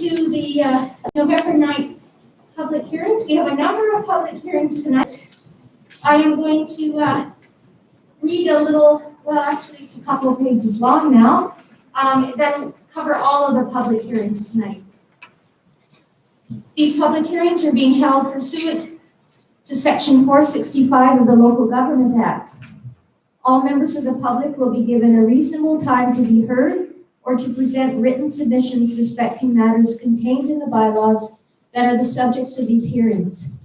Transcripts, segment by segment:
to the November 9th public hearings. We have a number of public hearings tonight. I am going to read a little, well, actually it's a couple of pages long now. That'll cover all of the public hearings tonight. These public hearings are being held pursuant to Section 465 of the Local Government Act. All members of the public will be given a reasonable time to be heard or to present written submissions respecting matters contained in the bylaws that are the subjects of these hearings.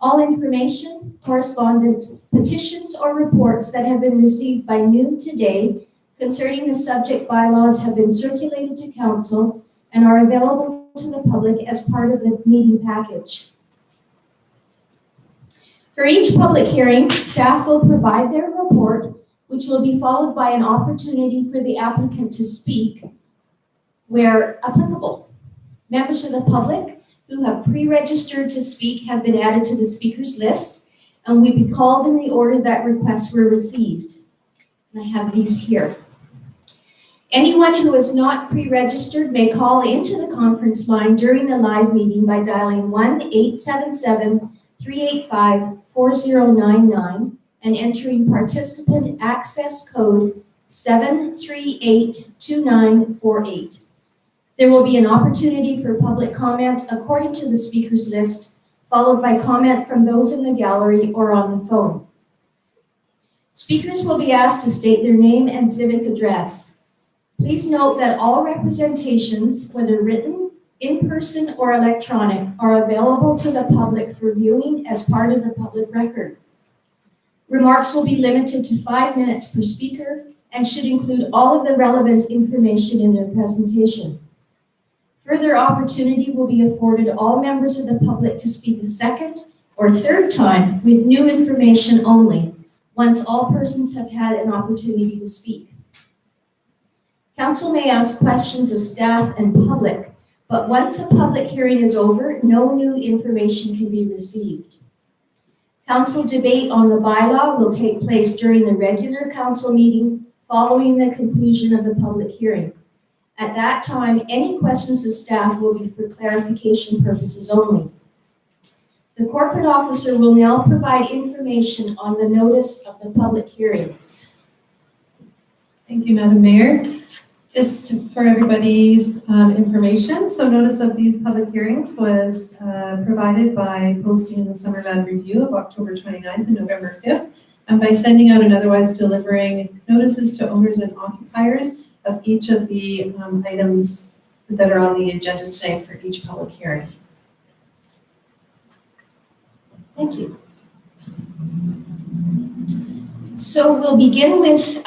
All information, correspondence, petitions, or reports that have been received by noon today concerning the subject bylaws have been circulated to council and are available to the public as part of the meeting package. For each public hearing, staff will provide their report, which will be followed by an opportunity for the applicant to speak where applicable. Members of the public who have pre-registered to speak have been added to the speakers list and will be called in the order that requests were received. And I have these here. Anyone who is not pre-registered may call into the conference line during the live meeting by dialing 1-877-385-4099 and entering participant access code 7382948. There will be an opportunity for public comment according to the speakers list, followed by comment from those in the gallery or on the phone. Speakers will be asked to state their name and civic address. Please note that all representations, whether written, in person, or electronic, are available to the public for viewing as part of the public record. Remarks will be limited to 5 minutes per speaker and should include all of the relevant information in their presentation. Further opportunity will be afforded all members of the public to speak a second or third time with new information only, once all persons have had an opportunity to speak. Council may ask questions of staff and public, but once a public hearing is over, no new information can be received. Council debate on the bylaw will take place during the regular council meeting following the conclusion of the public hearing. At that time, any questions of staff will be for clarification purposes only. The corporate officer will now provide information on the notice of the public hearings. Thank you, Madam Mayor. Just for everybody's information, so notice of these public hearings was provided by posting in the Summerland Review of October 29th and November 5th, and by sending out and otherwise delivering notices to owners and occupiers of each of the items that are on the agenda tonight for each public hearing. Thank you. So we'll begin with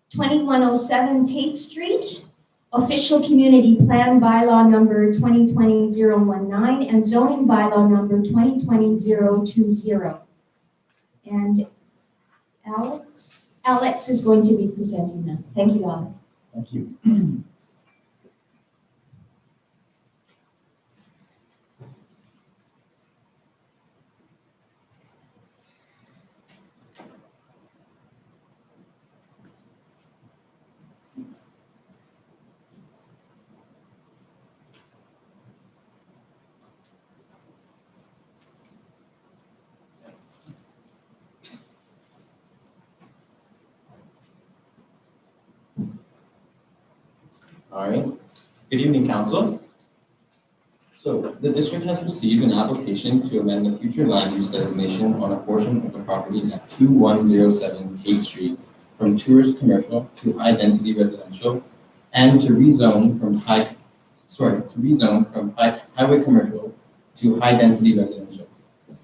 2107 Tate Street, Official Community Plan Bylaw number 2020-019 and Zoning Bylaw number 2020-020. And Alex is going to be presenting them. Thank you, Alex. Thank you. All right. Good evening, Council. So the district has received an application to amend the future land use designation on a portion of the property at 2107 Tate Street from tourist commercial to high density residential, and to rezone from highway commercial to high density residential.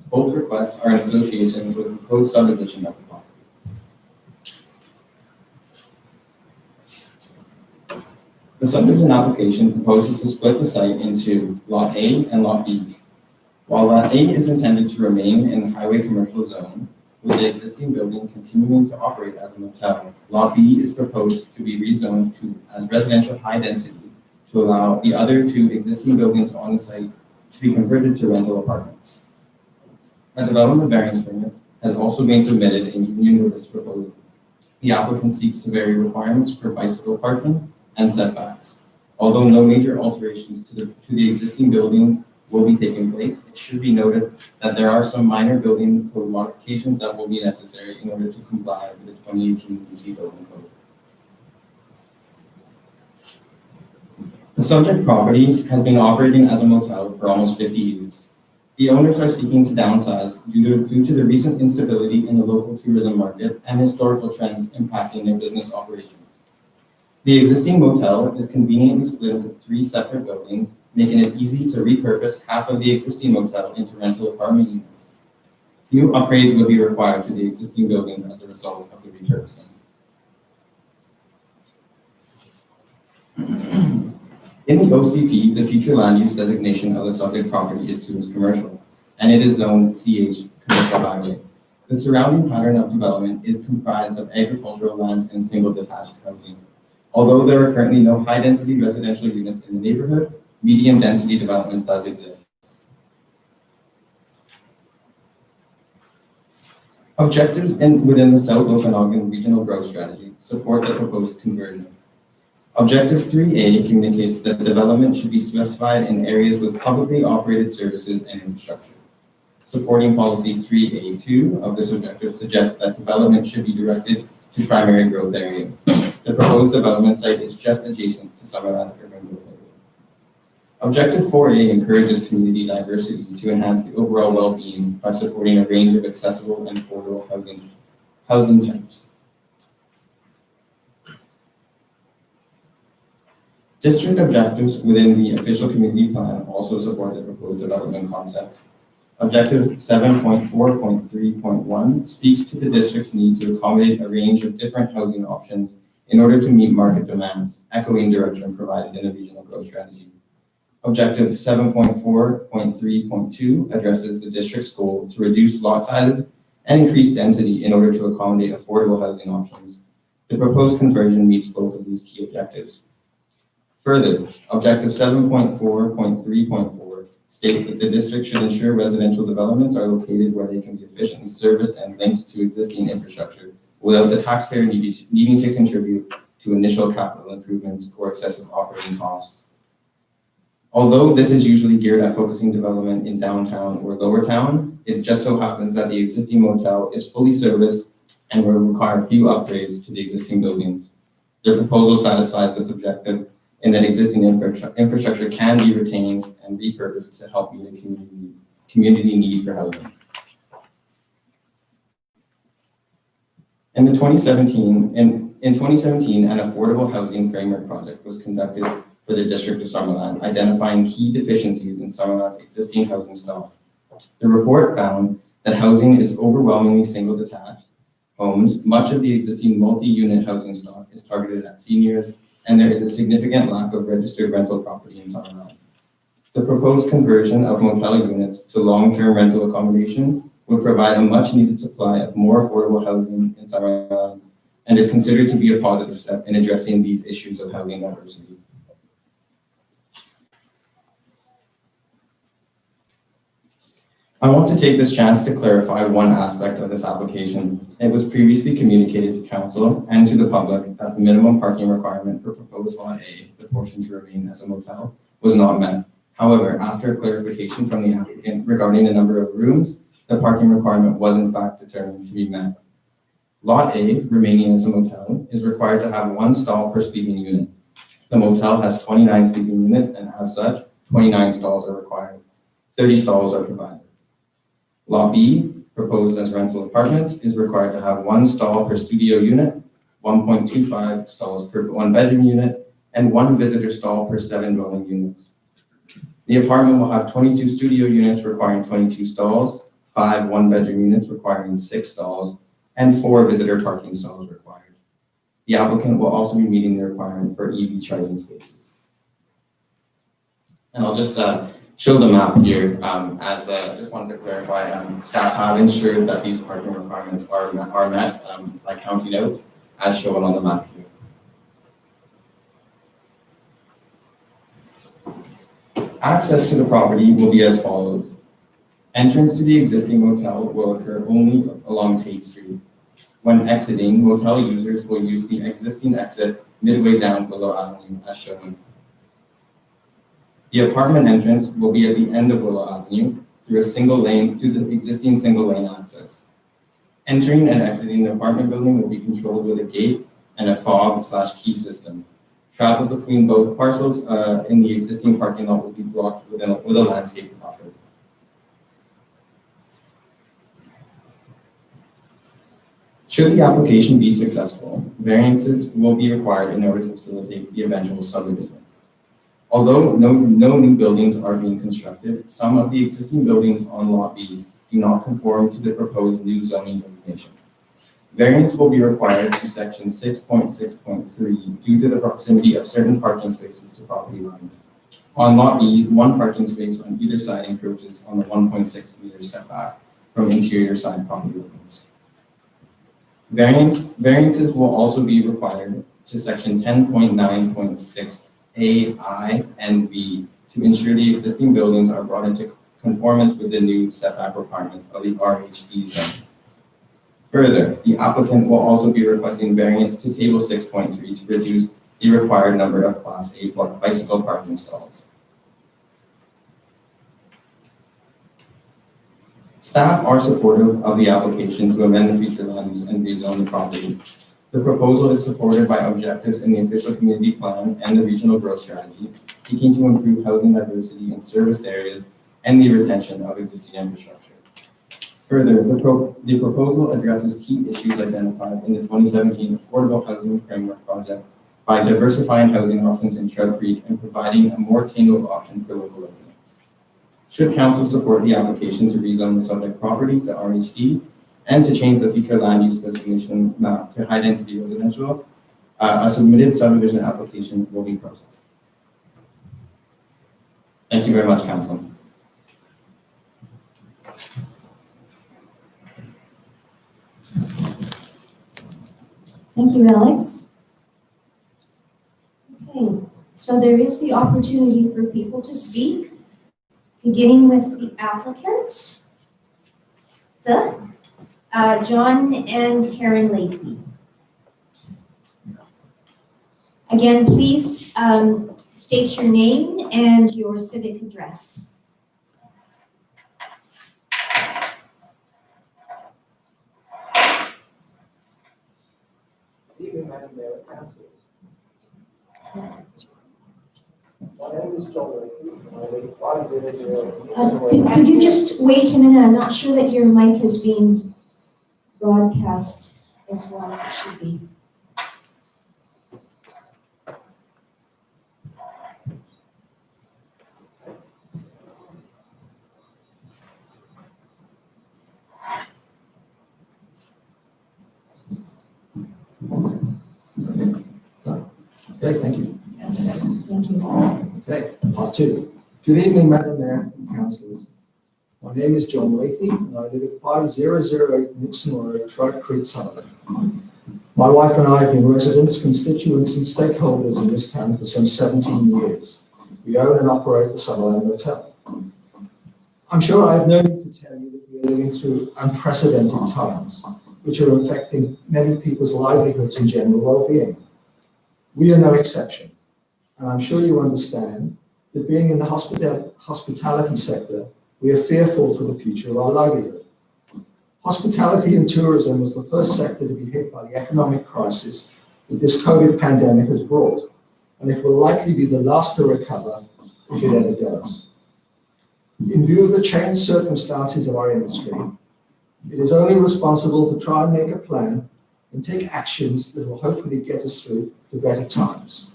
Both requests are in association with the proposed subdivision of the property. The subdivision application proposes to split the site into Lot A and Lot B. While Lot A is intended to remain in the highway commercial zone, with the existing building continuing to operate as a motel, Lot B is proposed to be rezoned to as residential high density to allow the other two existing buildings on the site to be converted to rental apartments. A development variance permit has also been submitted in union with this proposal. The applicant seeks to vary requirements for bicycle parking and setbacks. Although no major alterations to the existing buildings will be taking place, it should be noted that there are some minor building code modifications that will be necessary in order to comply with the 2018 BC Building Code. The subject property has been operating as a motel for almost 50 years. The owners are seeking to downsize due to the recent instability in the local tourism market and historical trends impacting their business operations. The existing motel is conveniently split into 3 separate buildings, making it easy to repurpose half of the existing motel into rental apartment units. Few upgrades will be required to the existing buildings as a result of the repurposing. In the OCP, the future land use designation of the subject property is tourist commercial, and it is zoned CH commercial highway. The surrounding pattern of development is comprised of agricultural lands and single detached housing. Although there are currently no high-density residential units in the neighborhood, medium-density development does exist. Objectives within the South Okanagan Regional Growth Strategy support the proposed conversion. Objective 3A communicates that development should be specified in areas with publicly operated services and infrastructure. Supporting policy 3A2 of this objective suggests that development should be directed to primary growth areas. The proposed development site is just adjacent to Summerland urban growth area. Objective 4A encourages community diversity to enhance the overall well-being by supporting a range of accessible and affordable housing types. District objectives within the official community plan also support the proposed development concept. Objective 7.4.3.1 speaks to the district's need to accommodate a range of different housing options in order to meet market demands, echoing direction provided in the regional growth strategy. Objective 7.4.3.2 addresses the district's goal to reduce lot sizes and increase density in order to accommodate affordable housing options. The proposed conversion meets both of these key objectives. Further, Objective 7.4.3.4 states that the district should ensure residential developments are located where they can be efficiently serviced and linked to existing infrastructure without the taxpayer needing to contribute to initial capital improvements or excessive operating costs. Although this is usually geared at focusing development in downtown or lower town, it just so happens that the existing motel is fully serviced and will require few upgrades to the existing buildings. The proposal satisfies this objective in that existing infrastructure can be retained and repurposed to help meet a community need for housing. In 2017, an affordable housing framework project was conducted for the District of Summerland, identifying key deficiencies in Summerland's existing housing stock. The report found that housing is overwhelmingly single detached homes. Much of the existing multi-unit housing stock is targeted at seniors, and there is a significant lack of registered rental property in Summerland. The proposed conversion of motel units to long-term rental accommodation would provide a much-needed supply of more affordable housing in Summerland and is considered to be a positive step in addressing these issues of housing diversity. I want to take this chance to clarify one aspect of this application. It was previously communicated to Council and to the public that the minimum parking requirement for proposed Lot A, the portion to remain as a motel, was not met. However, after clarification from the applicant regarding the number of rooms, the parking requirement was in fact determined to be met. Lot A, remaining as a motel, is required to have 1 stall per sleeping unit. The motel has 29 sleeping units, and as such, 29 stalls are required. 30 stalls are provided. Lot B, proposed as rental apartments, is required to have 1 stall per studio unit, 1.25 stalls per 1-bedroom unit, and 1 visitor stall per 7 dwelling units. The apartment will have 22 studio units requiring 22 stalls, 5 1-bedroom units requiring 6 stalls, and 4 visitor parking stalls required. The applicant will also be meeting the requirement for EV charging spaces. And I'll just show the map here. I just wanted to clarify, staff have ensured that these parking requirements are met by counting out, as shown on the map here. Access to the property will be as follows. Entrance to the existing motel will occur only along Tate Street. When exiting, motel users will use the existing exit midway down Willow Avenue as shown. The apartment entrance will be at the end of Willow Avenue through the existing single lane access. Entering and exiting the apartment building will be controlled with a gate and a fob/key system. Travel between both parcels in the existing parking lot will be blocked with a landscape buffer. Should the application be successful, variances will be required in order to facilitate the eventual subdivision. Although no new buildings are being constructed, some of the existing buildings on Lot B do not conform to the proposed new zoning designation. Variance will be required to section 6.6.3 due to the proximity of certain parking spaces to property lines. On Lot B, one parking space on either side encroaches on the 1.6 meter setback from interior side property lines. Variances will also be required to section 10.9.6 A, I, and B to ensure the existing buildings are brought into conformance with the new setback requirements of the RHD zone. Further, the applicant will also be requesting variance to table 6.3 to reduce the required number of Class A bicycle parking stalls. Staff are supportive of the application to amend the future land use and rezone the property. The proposal is supported by objectives in the official community plan and the regional growth strategy, seeking to improve housing diversity in serviced areas and the retention of existing infrastructure. Further, the proposal addresses key issues identified in the 2017 Affordable Housing Framework Project by diversifying housing options in Trout Creek and providing a more tangled option for local residents. Should council support the application to rezone the subject property to RHD and to change the future land use designation map to high-density residential, a submitted subdivision application will be processed. Thank you very much, council. Thank you, Alex. Okay, so there is the opportunity for people to speak, beginning with the applicant. So, John and Karen Lathy. Again, please state your name and your civic address. Good evening, Madam Mayor and Councilors. My name is John Lathy, and I live at 500. Could you just wait a minute? I'm not sure that your mic is being broadcast as well as it should be. Okay, thank you. That's okay. Thank you. Okay, part two. Good evening, Madam Mayor and Councilors. My name is John Lathy, and I live at 5008 Nixon Road, Trout Creek, Summerland. My wife and I have been residents, constituents, and stakeholders in this town for some 17 years. We own and operate the Summerland Hotel. I'm sure I have no need to tell you that we are living through unprecedented times, which are affecting many people's livelihoods and general well-being. We are no exception, and I'm sure you understand that being in the hospitality sector, we are fearful for the future of our livelihood. Hospitality and tourism was the first sector to be hit by the economic crisis that this COVID pandemic has brought, and it will likely be the last to recover if it ever does. In view of the changed circumstances of our industry, it is only responsible to try and make a plan and take actions that will hopefully get us through to better times.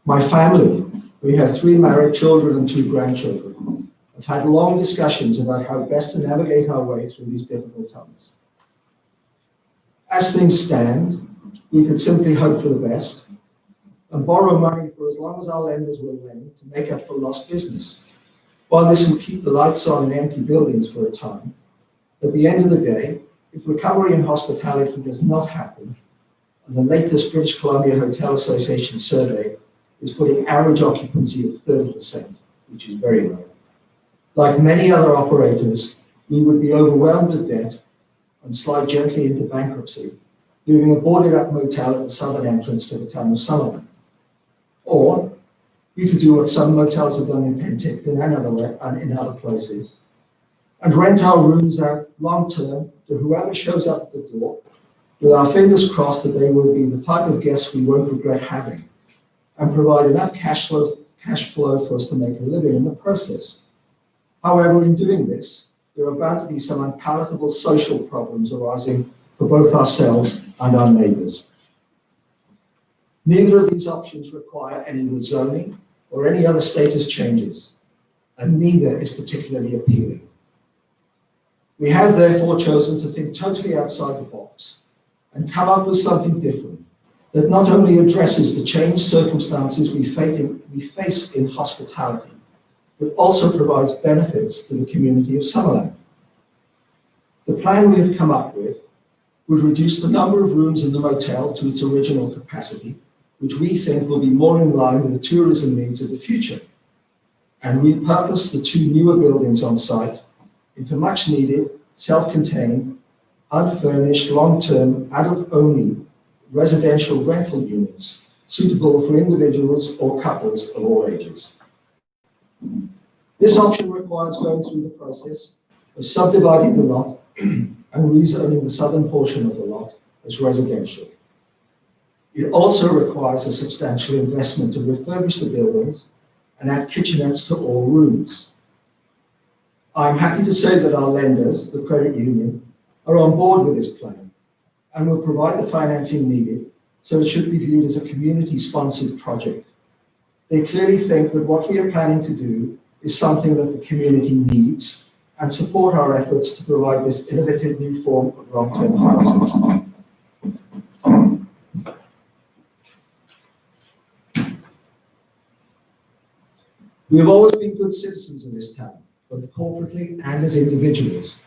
My family, we have 3 married children and 2 grandchildren, have had long discussions about how best to navigate our way through these difficult times. As things stand, we could simply hope for the best and borrow money for as long as our lenders will lend to make up for lost business. While this will keep the lights on in empty buildings for a time, at the end of the day, if recovery in hospitality does not happen, and the latest British Columbia Hotel Association survey is putting average occupancy of 30%, which is very low. Like many other operators, we would be overwhelmed with debt and slide gently into bankruptcy, leaving a boarded up motel at the southern entrance to the town of Summerland. Or We could do what some motels have done in Penticton and in other places, and rent our rooms out long-term to whoever shows up at the door, with our fingers crossed that they will be the type of guests we won't regret having, and provide enough cash flow for us to make a living in the process. However, in doing this, there are bound to be some unpalatable social problems arising for both ourselves and our neighbours. Neither of these options require any rezoning or any other status changes, and neither is particularly appealing. We have therefore chosen to think totally outside the box and come up with something different that not only addresses the changed circumstances we face in hospitality, but also provides benefits to the community of Summerland. The plan we have come up with would reduce the number of rooms in the motel to its original capacity, which we think will be more in line with the tourism needs of the future, and repurpose the two newer buildings on site into much needed, self-contained, unfurnished, long-term, adult-only residential rental units suitable for individuals or couples of all ages. This option requires going through the process of subdividing the lot and rezoning the southern portion of the lot as residential. It also requires a substantial investment to refurbish the buildings and add kitchenettes to all rooms. I'm happy to say that our lenders, the credit union, are on board with this plan and will provide the financing needed, so it should be viewed as a community-sponsored project. They clearly think that what we are planning to do is something that the community needs and support our efforts to provide this innovative new form of long-term housing. We have always been good citizens in this town, both corporately and as individuals.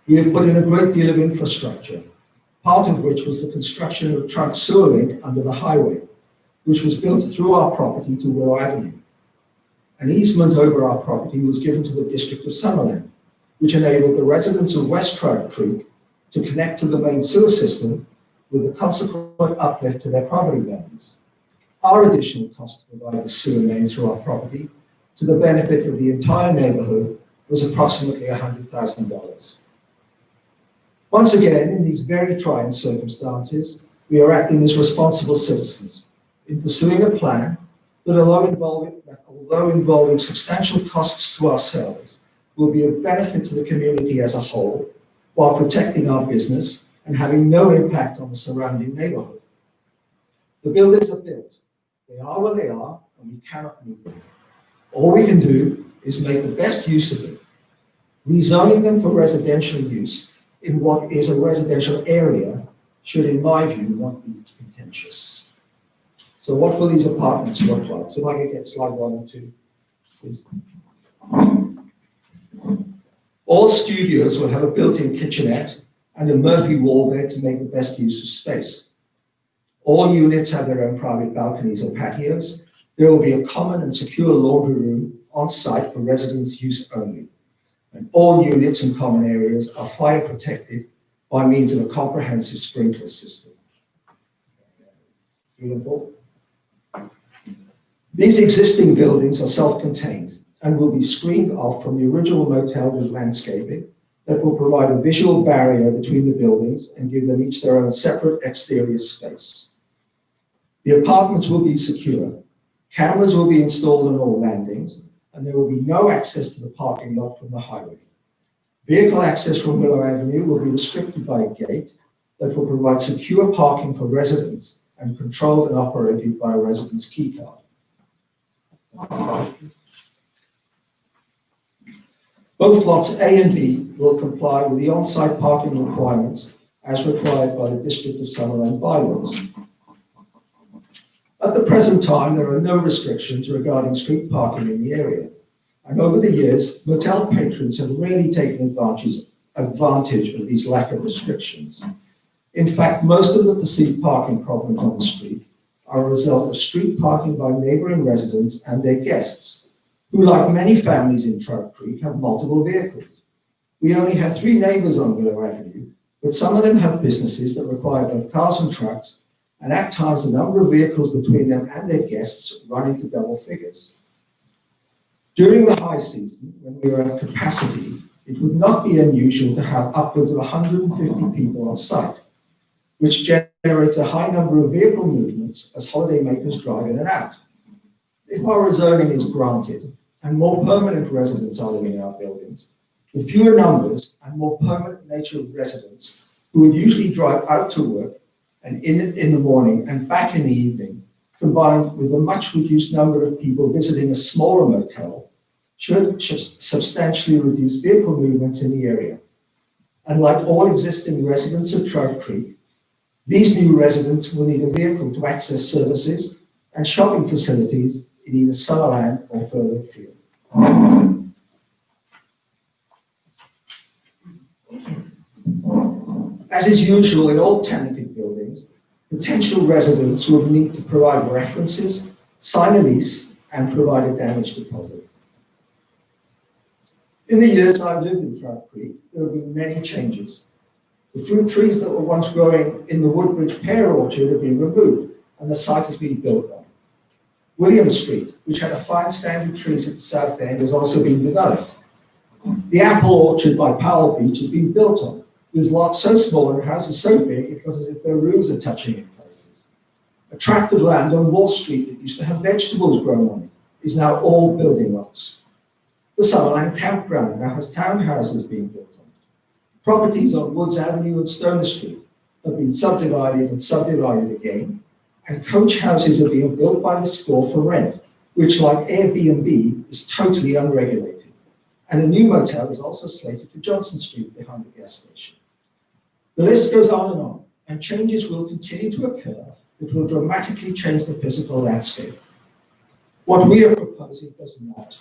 We have put in a great deal of infrastructure, part of which was the construction of a trunk sewer link under the highway, which was built through our property to Willow Avenue. An easement over our property was given to the District of Summerland, which enabled the residents of West Trout Creek to connect to the main sewer system with a consequent uplift to their property values. Our additional cost to provide the sewer main through our property to the benefit of the entire neighbourhood was approximately $100,000. Once again, in these very trying circumstances, we are acting as responsible citizens in pursuing a plan that, although involving substantial costs to ourselves, will be of benefit to the community as a whole, while protecting our business and having no impact on the surrounding neighbourhood. The buildings are built. They are where they are, and we cannot move them. All we can do is make the best use of them, rezoning them for residential use in what is a residential area should, in my view, not be contentious. So what will these apartments look like? So if I could get slide 1 and 2, please. All studios will have a built-in kitchenette and a Murphy wall bed to make the best use of space. All units have their own private balconies or patios. There will be a common and secure laundry room on site for residents' use only. And all units and common areas are fire protected by means of a comprehensive sprinkler system. 3 and 4. These existing buildings are self-contained and will be screened off from the original motel with landscaping that will provide a visual barrier between the buildings and give them each their own separate exterior space. The apartments will be secure. Cameras will be installed on all landings, and there will be no access to the parking lot from the highway. Vehicle access from Willow Avenue will be restricted by a gate that will provide secure parking for residents and controlled and operated by a resident's key card. Both lots A and B will comply with the on-site parking requirements as required by the District of Summerland bylaws. At the present time, there are no restrictions regarding street parking in the area. And over the years, motel patrons have rarely taken advantage of these lack of restrictions. In fact, most of the perceived parking problems on the street are a result of street parking by neighboring residents and their guests, who, like many families in Trout Creek, have multiple vehicles. We only have 3 neighbors on Willow Avenue, but some of them have businesses that require both cars and trucks, and at times the number of vehicles between them and their guests run into double figures. During the high season, when we are at capacity, it would not be unusual to have upwards of 150 people on site, which generates a high number of vehicle movements as holidaymakers drive in and out. If our rezoning is granted and more permanent residents are living in our buildings, the fewer numbers and more permanent nature of residents who would usually drive out to work and in the morning and back in the evening, combined with a much reduced number of people visiting a smaller motel, should substantially reduce vehicle movements in the area. And like all existing residents of Trout Creek, these new residents will need a vehicle to access services and shopping facilities in either Summerland or further afield. As is usual in all tenanted buildings, potential residents will need to provide references, sign a lease, and provide a damage deposit. In the years I've lived in Trout Creek, there have been many changes. The fruit trees that were once growing in the Woodbridge pear orchard have been removed, and the site has been built on. William Street, which had a fine stand of trees at the south end, has also been developed. The apple orchard by Powell Beach has been built on, with lots so small and houses so big it looks as if their roofs are touching in places. A tract of land on Wall Street that used to have vegetables grown on it is now all building lots. The Summerland campground now has townhouses being built on it. Properties on Woods Avenue and Stoner Street have been subdivided and subdivided again, and coach houses are being built by the score for rent, which, like Airbnb, is totally unregulated. And a new motel is also slated for Johnson Street behind the gas station. The list goes on, and changes will continue to occur that will dramatically change the physical landscape. What we are proposing does not.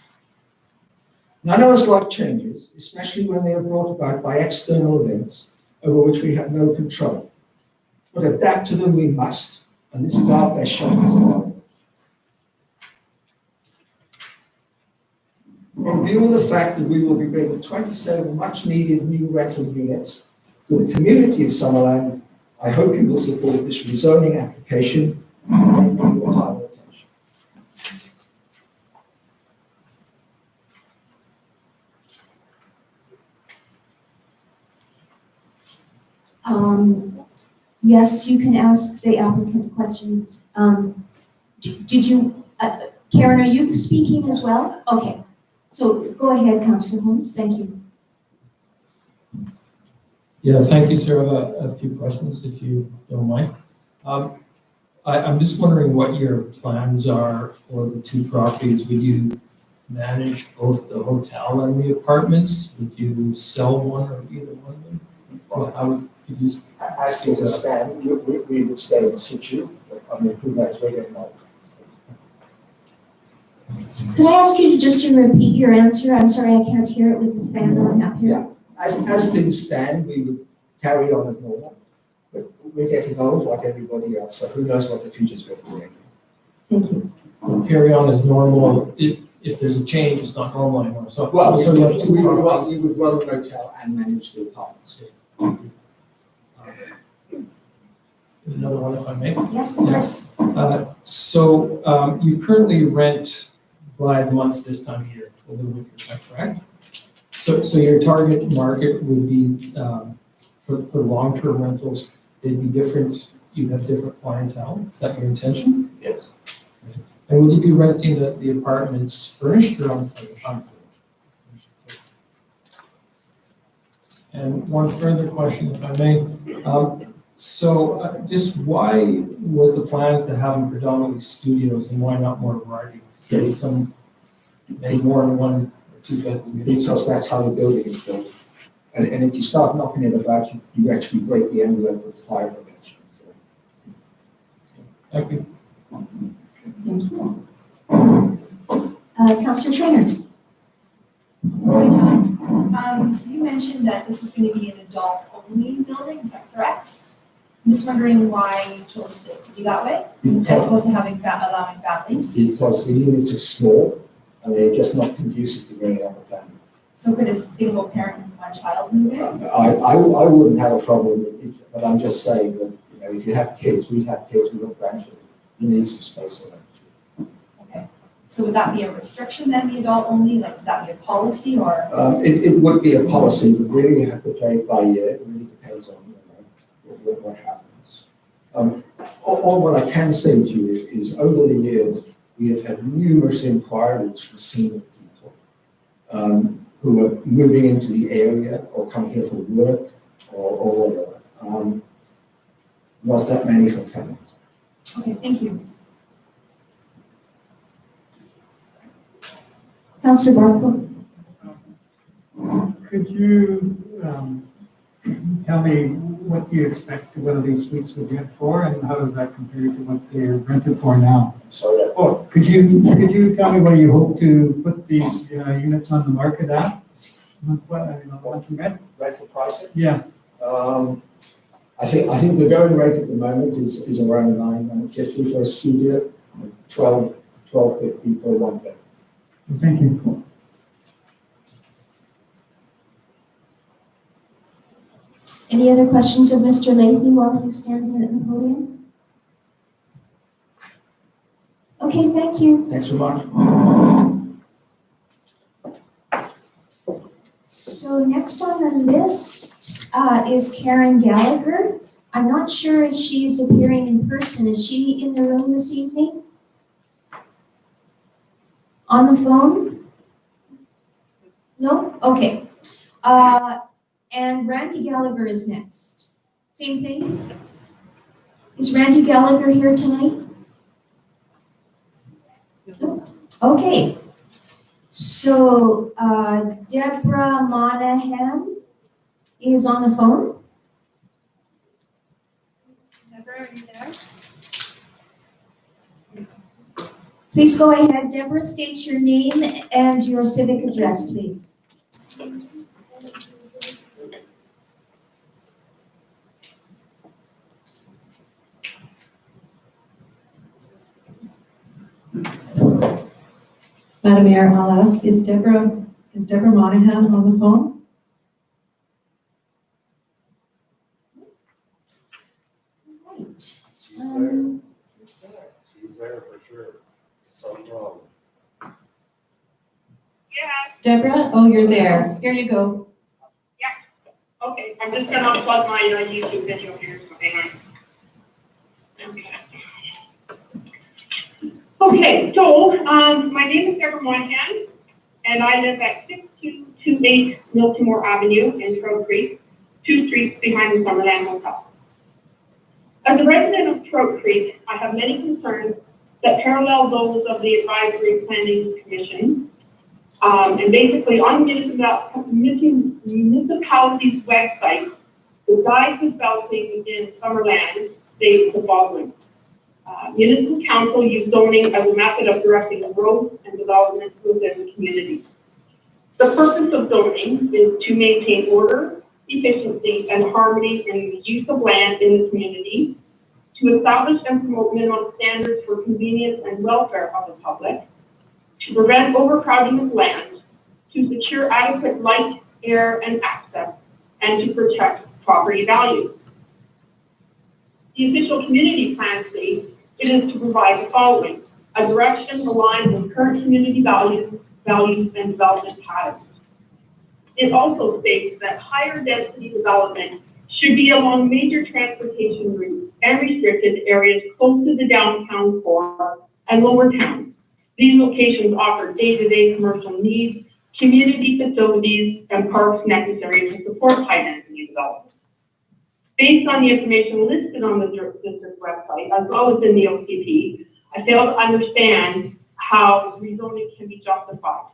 None of us like changes, especially when they are brought about by external events over which we have no control. But adapt to them we must, and this is our best shot at survival. In view of the fact that we will be bringing 27 much-needed new rental units to the community of Summerland, I hope you will support this rezoning application. Thank you for your time and attention. Yes, you can ask the applicant questions. Did you, Karen, are you speaking as well? Okay, so go ahead, Councillor Holmes, thank you. Yeah, thank you, sir. I have a few questions, if you don't mind. I'm just wondering what your plans are for the two properties. Would you manage both the hotel and the apartments? Would you sell one or either one of them? Or how would you use? As things stand, we would stay in situ, but I mean, who knows, we're getting old. Could I ask you just to repeat your answer? I'm sorry, I can't hear it with the fan on up here. Yeah, as things stand, we would carry on as normal, but we're getting old like everybody else, so who knows what the future's going to bring. Thank you. Carry on as normal. If there's a change, it's not normal anymore. So, Well, so you have two we properties. would run the motel and manage the apartments. Another one, if I may. Yes, of course. So you currently rent by the month this time of year, over the winter, is that correct? So your target market would be for long-term rentals, they'd be different, you'd have different clientele, is that your intention? Yes. And would you be renting the apartments furnished or unfurnished? Unfurnished. And one further question, if I may. Just why was the plan to have them predominantly studios and why not more variety? Say maybe more than one or two bedroom units? Because that's how the building is built. And if you start knocking it about, you actually break the envelope with fire prevention. So. Thank you. Thank you. Councillor Traynor. You mentioned that this was going to be an adult-only building, is that correct? I'm just wondering why you chose it to be that way, as opposed to allowing families. Because the units are small and they're just not conducive to bringing up a family. So could a single parent and one child move in? I wouldn't have a problem with it, but I'm just saying that know, if you have kids, we have kids, we have grandchildren, you need some space for them. Okay. So would that be a restriction then, the adult only, like would that be a policy or? It would be a policy, but really you have to play it by ear. It really depends on, what happens. All what I can say to you is over the years, we have had numerous inquiries from senior people who are moving into the area or come here for work or whatever. Not that many from families. Okay, thank you. Councillor Barkle. Could you tell me what you expect one of these suites would rent for, and how does that compare to what they're rented for now? Sorry. Oh, could you tell me what you hope to put these units on the market at? Monthly rent? Rental pricing? Yeah. I think the going rate at the moment is around $950 for a studio, $12.50 for one bed. Thank you. Any other questions of Mr. Leahy while he's standing at the podium? Okay, thank you. Thanks so much. So next on the list is Karen Gallagher. I'm not sure if she's appearing in person. Is she in the room this evening? On the phone? No? Okay. And Randy Gallagher is next. Same thing? Is Randy Gallagher here tonight? No? Okay. So Deborah Monaghan is on the phone. Deborah, are you there? Please go ahead. Deborah, state your name and your civic address, please. Madam Mayor, I'll ask, is Deborah Monaghan on the phone? Right. She's there for sure. Some problem. Deborah, oh, you're there. Here you go. Okay, I'm just gonna unplug my YouTube video here, so hang on. Okay. Okay, so, my name is Deborah Monaghan, and I live at 6228 Miltimore Avenue in Trout Creek, 2 streets behind the Summerland Hotel. As a resident of Trout Creek, I have many concerns that parallel those of the Advisory Planning Commission. And basically on municipality's website, the guide to developing in Summerland states the following. Municipal council use zoning as a method of directing growth and development within the community. The purpose of zoning is to maintain order, efficiency, and harmony in the use of land in the community, to establish and promote minimum standards for convenience and welfare of the public, to prevent overcrowding of land, to secure adequate light, air, and access, and to protect property values. The official community plan states it is to provide the following: a direction aligned with current community values, and development patterns. It also states that higher density development should be along major transportation routes and restricted areas close to the downtown core and lower towns. These locations offer day-to-day commercial needs, community facilities, and parks necessary to support high-density development. Based on the information listed on the district website, as well as in the OCP, I fail to understand how rezoning can be justified.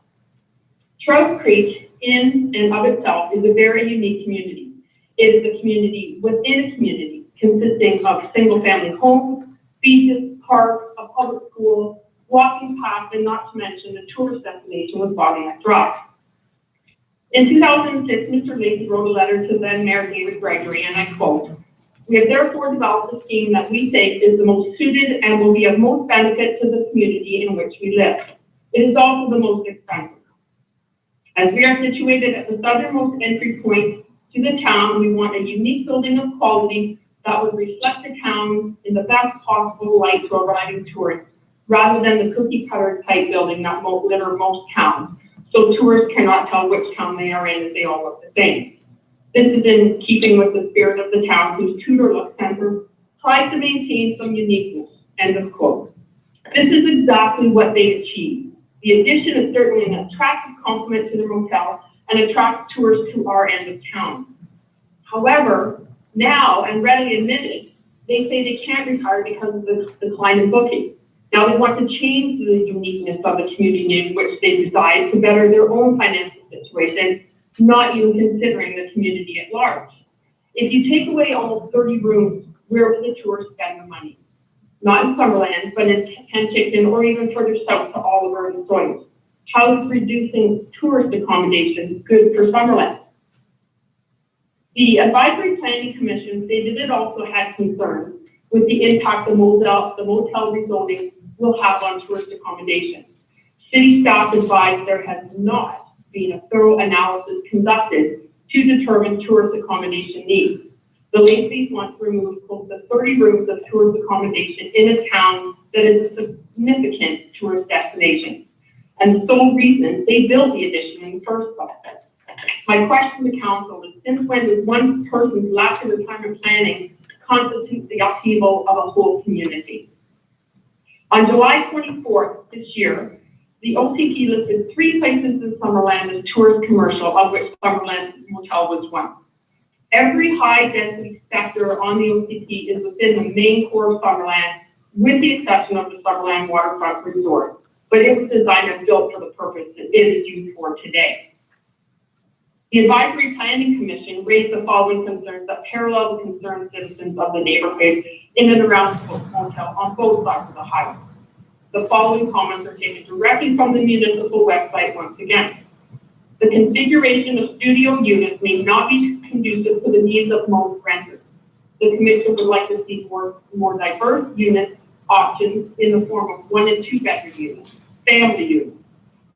Trout Creek, in and of itself, is a very unique community. It is a community within a community, consisting of single-family homes, beaches, parks, a public school, walking path, and not to mention a tourist destination with Bottleneck Drive. In 2006, Mr. Leahy wrote a letter to then Mayor David Gregory, and I quote, "We have therefore developed a scheme that we think is the most suited and will be of most benefit to the community in which we live. It is also the most expensive. As we are situated at the southernmost entry point to the town, we want a unique building of quality that would reflect the town in the best possible light to arriving tourists, rather than the cookie cutter type building that litter most towns, so tourists cannot tell which town they are in if they all look the same. This is in keeping with the spirit of the town, whose Tudor look center tries to maintain some uniqueness, end of quote. This is exactly what they achieved. The addition is certainly an attractive complement to the motel and attracts tourists to our end of town. However, now, and readily admitted, they say they can't retire because of the decline in booking. Now they want to change the uniqueness of the community in which they reside to better their own financial situation, not even considering the community at large. If you take away almost 30 rooms, where will the tourists spend the money? Not in Summerland, but in Penticton or even further south to Oliver and Soils. How is reducing tourist accommodation good for Summerland? The Advisory Planning Commission stated it also had concerns with the impact the motel rezoning will have on tourist accommodation. City staff advised there has not been a thorough analysis conducted to determine tourist accommodation needs. The Lacey's want to remove close to 30 rooms of tourist accommodation in a town that is a significant tourist destination. And the sole reason they built the addition in the first place. My question to council is, since when does one person's lack of retirement planning constitute the upheaval of a whole community? On July 24th this year, the OCP listed 3 places in Summerland as tourist commercial, of which Summerland Motel was one. Every high-density sector on the OCP is within the main core of Summerland, with the exception of the Summerland Waterfront Resort. But it was designed and built for the purpose that it is used for today. The Advisory Planning Commission raised the following concerns that parallel the concerned citizens of the neighborhood in and around the motel on both sides of the highway. The following comments are taken directly from the municipal website once again. The configuration of studio units may not be conducive to the needs of most renters. The commission would like to see more diverse unit options in the form of 1 and 2 bedroom units, family units.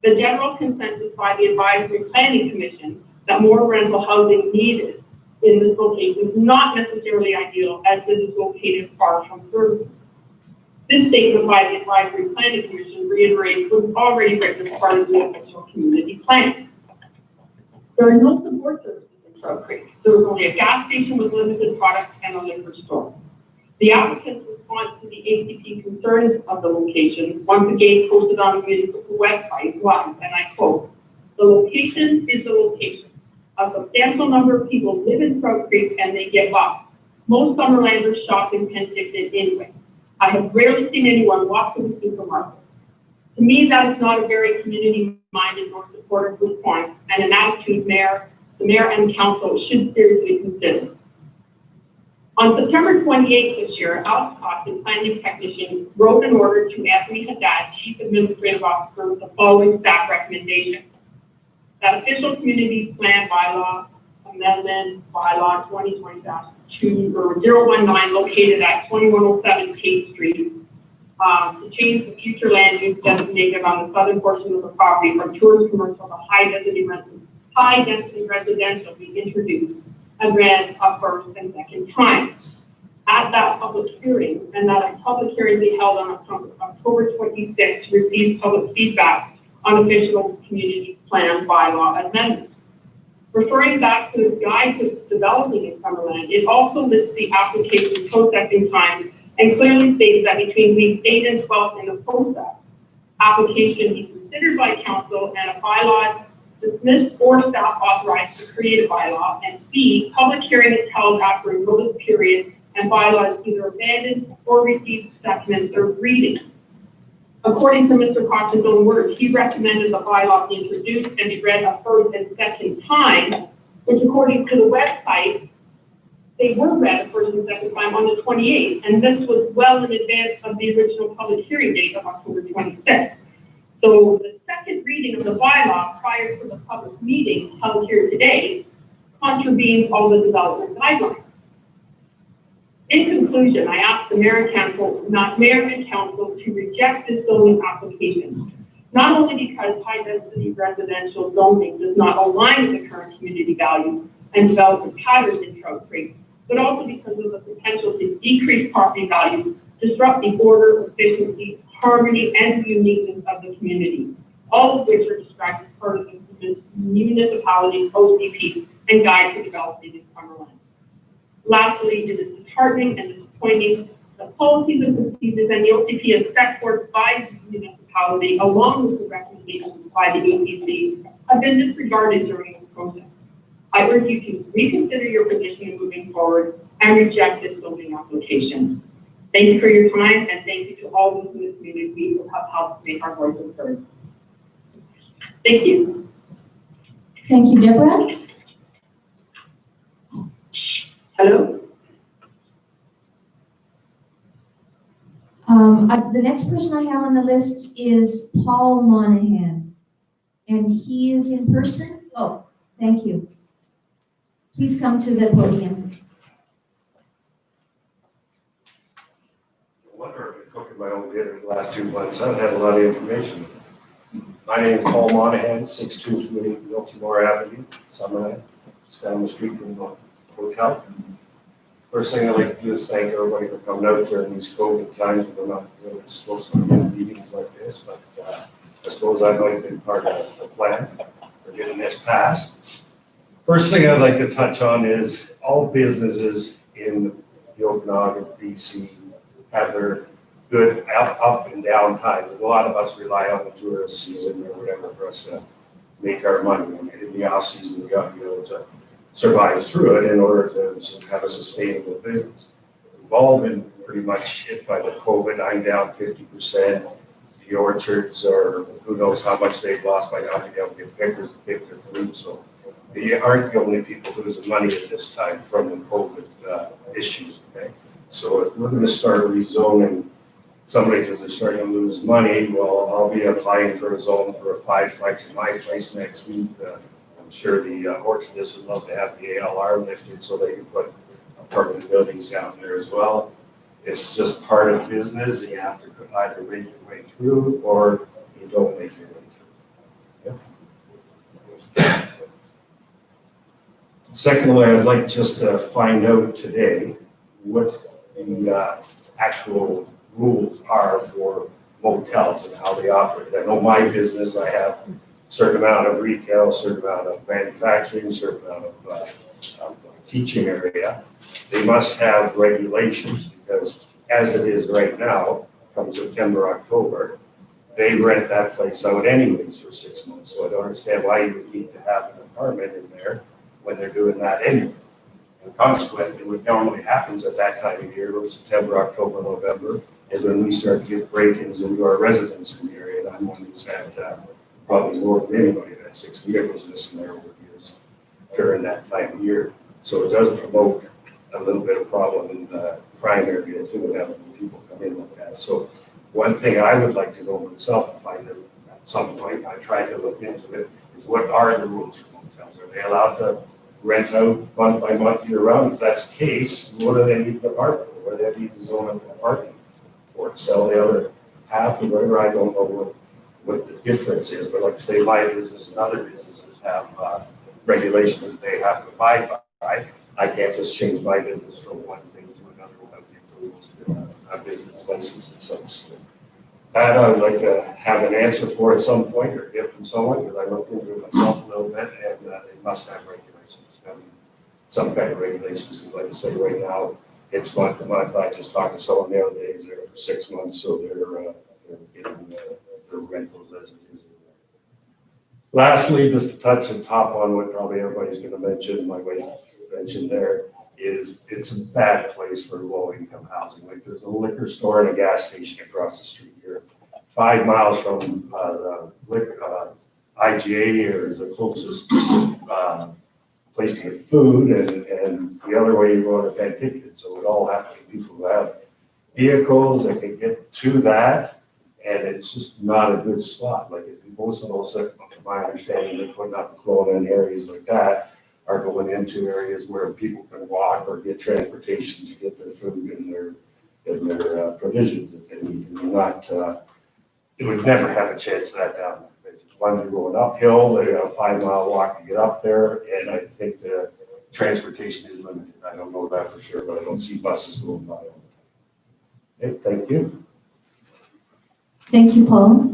The general consensus by the Advisory Planning Commission that more rental housing needed in this location is not necessarily ideal, as it is located far from services. This statement by the Advisory Planning Commission reiterates what was already written as part of the official community plan. There are no support services in Trout Creek. There was only a gas station with limited products and a liquor store. The applicant's response to the ACP concerns of the location, once again posted on the municipal website, was, and I quote, "The location is the location. A substantial number of people live in Trout Creek and they give up. Most Summerlanders shop in Penticton anyway. I have rarely seen anyone walk to the supermarket." To me, that is not a very community-minded or supportive response, and an attitude the mayor and council should seriously consider. On September 28th this year, Alex Cox, the planning technician, wrote an order to Anthony Haddad, Chief Administrative Officer, with the following staff recommendation. That official community plan bylaw amendment bylaw 2020-2 or 019 located at 2107 Kate Street to change the future land use designated on the southern portion of the property from tourist commercial to high density residential be introduced and read a first and second time. At that public hearing, and that a public hearing be held on October 26th to receive public feedback on official community plan bylaw amendments. Referring back to the guide to developing in Summerland, it also lists the application processing time and clearly states that between weeks 8 and 12 in the process, application be considered by council and a bylaw dismissed or staff authorized to create a bylaw, and B, public hearing is held after a notice period and bylaw is either abandoned or received second and third reading. According to Mr. Cox's own words, he recommended the bylaw be introduced and be read a first and second time, which according to the website, they were read a first and second time on the 28th, and this was well in advance of the original public hearing date of October 26th. So the second reading of the bylaw prior to the public meeting held here today contravenes all the development guidelines. In conclusion, I ask the mayor and council to reject this zoning application, not only because high-density residential zoning does not align with the current community values and development patterns in Trout Creek, but also because of the potential to decrease property values, disrupt the order, efficiency, harmony, and uniqueness of the community, all of which are described as part of the municipality's OCP and guide to developing in Summerland. Lastly, it is disheartening and disappointing that policies and procedures and the OCP as set forth by the municipality, along with the recommendations by the APC, have been disregarded during this process. I urge you to reconsider your position moving forward and reject this building application. Thank you for your time, and thank you to all those in the community who have helped make our voices heard. Thank you. Thank you, Deborah. Hello? The next person I have on the list is Paul Monaghan, and he is in person. Oh, thank you. Please come to the podium. No wonder I've been cooking my own dinner the last 2 months. I haven't had a lot of information. My name is Paul Monaghan, 6228 Milky Avenue, Summerland, just down the street from the hotel. First thing I'd like to do is thank everybody for coming out during these COVID times. We're not really supposed to be in meetings like this, but I suppose I might have been part of the plan for getting this passed. First thing I'd like to touch on is all businesses in the Okanagan, BC have their good up and down times. A lot of us rely on the tourist season or whatever for us to make our money. In the off season, we got to be able to survive through it in order to have a sustainable business. We've all been pretty much hit by the COVID. I'm down 50%. The orchards are, who knows how much they've lost by now. They don't get pickers to pick their fruit. So they aren't the only people losing money at this time from the COVID issues. Okay, so if we're going to start rezoning somebody because they're starting to lose money, well, I'll be applying for a zone for a 5-plex in my place next week. I'm sure the orchardists would love to have the ALR lifted so they can put apartment buildings down there as well. It's just part of business. You have to either make your way through or you don't make your way through. Yeah. Secondly, I'd like just to find out today what the actual rules are for motels and how they operate. I know my business, I have a certain amount of retail, a certain amount of manufacturing, a certain amount of teaching area. They must have regulations because as it is right now, come September, October, they rent that place out anyways for 6 months. So I don't understand why you would need to have an apartment in there when they're doing that anyway. And consequently, what normally happens at that time of year, September, October, November, is when we start to get break-ins into our residents in the area. And I'm one who's had probably more than anybody that 6 vehicles missing there over the years during that time of year. So it does promote a little bit of problem in the crime area too, having people come in like that. So one thing I would like to know myself and find out at some point, I tried to look into it, is what are the rules for motels? Are they allowed to rent out month by month year round? If that's the case, what do they need an apartment? What do they need to zone up an apartment for? To sell the other half or whatever? I don't know what the difference is, but like I say, my business and other businesses have regulations that they have to abide by. I can't just change my business from one thing to another without the approvals of a business license and such. So that I would like to have an answer for at some point or get from someone, because I looked into it myself a little bit, and it must have regulations. I mean, some kind of regulations, because like I say, right now, it's month to month. I just talked to someone the other day, he's there for 6 months, so they're getting their rentals as it is. Lastly, just to touch and top on what probably everybody's going to mention, my wife mentioned there, is it's a bad place for low-income housing. Like there's a liquor store and a gas station across the street here. 5 miles from the IGA or is the closest place to get food, and the other way you go to pay tickets. So it all have to be people who have vehicles that can get to that, and it's just not a good spot. Like most of those, from my understanding, they're putting up clone in areas like that are going into areas where people can walk or get transportation to get their food and their provisions that they need. And they're not, it would never have a chance of that down there. One, you're going uphill, they got a 5 mile walk to get up there, and I think the transportation is limited. I I don't know that for sure, but I don't see buses going by all the time. Okay, thank you. Thank you, Paul.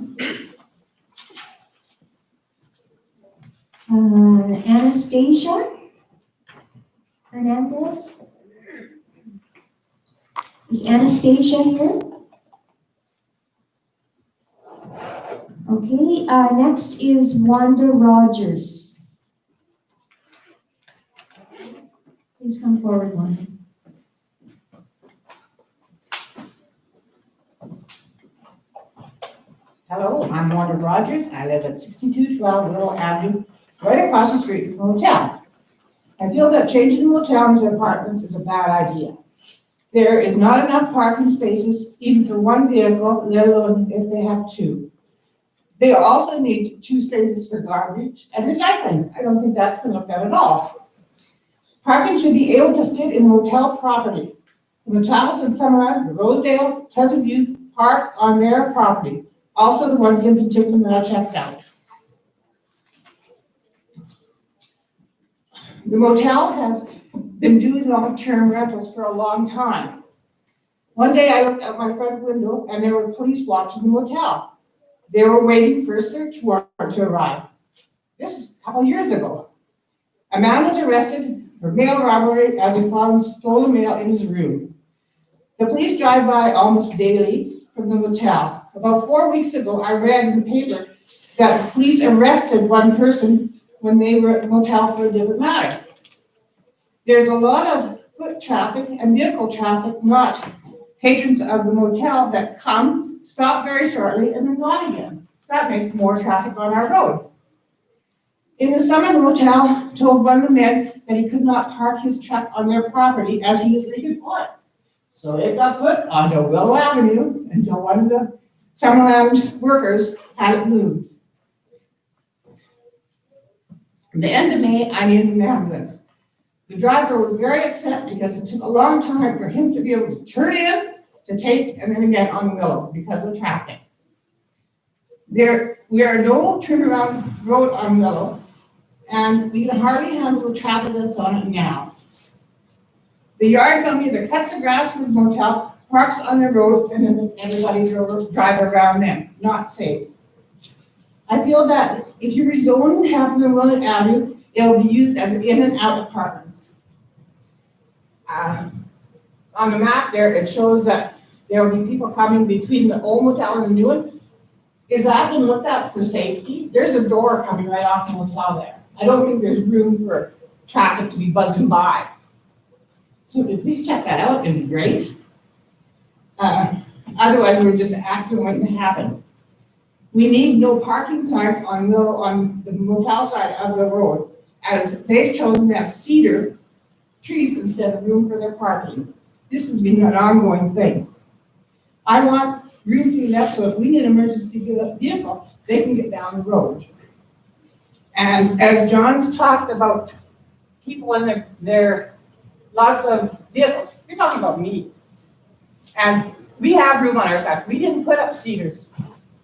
Anastasia Hernandez? Is Anastasia here? Okay, next is Wanda Rogers. Please come forward, Wanda. Hello, I'm Wanda Rogers. I live at 6212 Willow Avenue, right across the street from the hotel. I feel that changing the hotel into apartments is a bad idea. There is not enough parking spaces even for one vehicle, let alone if they have two. They also need 2 spaces for garbage and recycling. I don't think that's going to look good at all. Parking should be able to fit in hotel property. The hotels in Summerland, Rosedale, Pleasant View park on their property. Also the ones in particular that I checked out. The motel has been doing long-term rentals for a long time. One day I looked out my front window and there were police watching the motel. They were waiting for a search warrant to arrive. This is a couple years ago. A man was arrested for mail robbery as he found stolen mail in his room. The police drive by almost daily from the motel. About 4 weeks ago, I read in the paper that the police arrested one person when they were at the motel for a different matter. There's a lot of foot traffic and vehicle traffic, not patrons of the motel that come, stop very shortly, and then gone again. So that makes more traffic on our road. In the summer, the motel told one of the men that he could not park his truck on their property as he was leaving on. So it got put onto Willow Avenue until one of the Summerland workers had it moved. At the end of May, I needed an ambulance. The driver was very upset because it took a long time for him to be able to turn in, to take, and then again on Willow because of traffic. We are no turnaround road on Willow, and we can hardly handle the traffic that's on it now. The yard company that cuts the grass for the motel parks on the road, and then lets everybody drive around them. Not safe. I feel that if you rezone half of the Willow Avenue, it'll be used as an in and out apartments. On the map there, it shows that there will be people coming between the old motel and the new one. Is that been looked at for safety? There's a door coming right off the motel there. I don't think there's room for traffic to be buzzing by. So if you please check that out, it'd be great. Otherwise, we're just an accident waiting to happen. We need no parking signs on the motel side of the road, as they've chosen to have cedar trees instead of room for their parking. This has been an ongoing thing. I want room to be left so if we need an emergency vehicle, they can get down the road. And as John's talked about people in their lots of vehicles, you're talking about me. And we have room on our side. We didn't put up cedars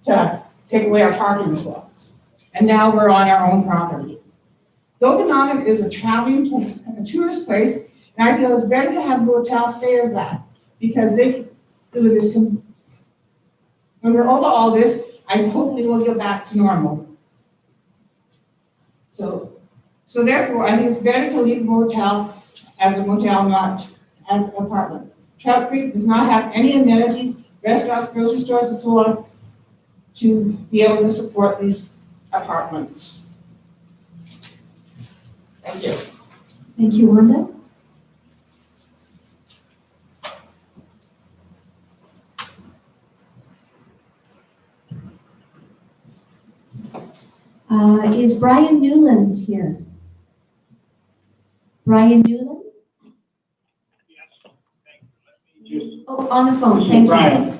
to take away our parking spots. And now we're on our own property. Monaghan is a tourist place, and I feel it's better to have the hotel stay as that, because they do this. When we're over all this, I hopefully we'll get back to normal. So therefore, I think it's better to leave the motel as a motel, not as apartments. Trout Creek does not have any amenities, restaurants, grocery stores, and so on, to be able to support these apartments. Thank you. Thank you, Wanda. Is Brian Newlands here? Brian Newland? Oh, on the phone, thank you. Brian,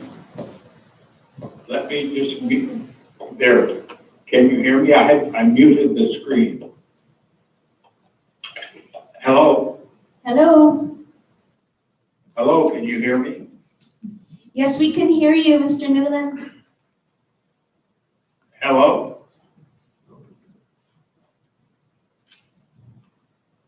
let me just mute there. Can you hear me? I muted the screen. Hello? Hello? Hello, can you hear me? Yes, we can hear you, Mr. Newland. Hello?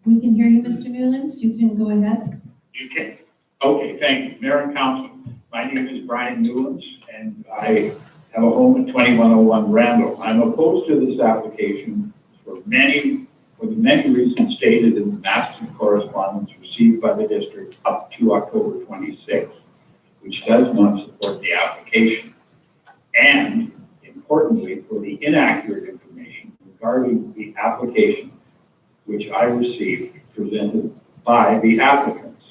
We can hear you, Mr. Newlands. You can go ahead. You can? Okay, thank you. Mayor and Council, my name is Brian Newlands, and I have a home at 2101 Randall. I'm opposed to this application for the many reasons stated in the massive correspondence received by the district up to October 26th, which does not support the application. And importantly, for the inaccurate information regarding the application which I received presented by the applicants.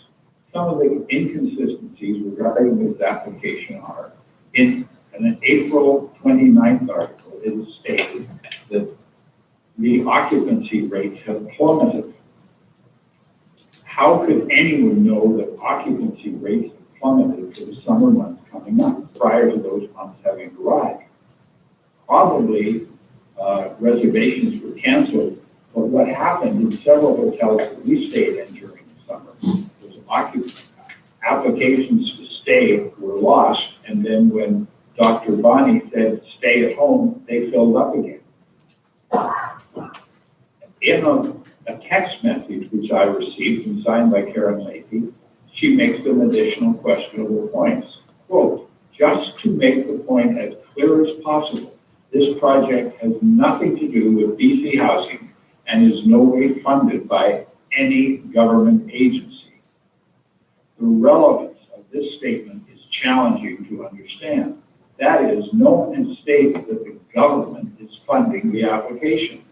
Some of the inconsistencies regarding this application are in an April 29th article, it is stated that the occupancy rates have plummeted. How could anyone know that occupancy rates have plummeted for the summer months coming up prior to those months having arrived? Probably reservations were canceled, but what happened in several hotels that we stayed in during the summer was applications to stay were lost, and then when Dr. Bonnie said stay at home, they filled up again. In a text message which I received and signed by Karen Leahy, she makes some additional questionable points. Quote, just to make the point as clear as possible, this project has nothing to do with BC Housing and is no way funded by any government agency. The relevance of this statement is challenging to understand. That is, no one has stated that the government is funding the application.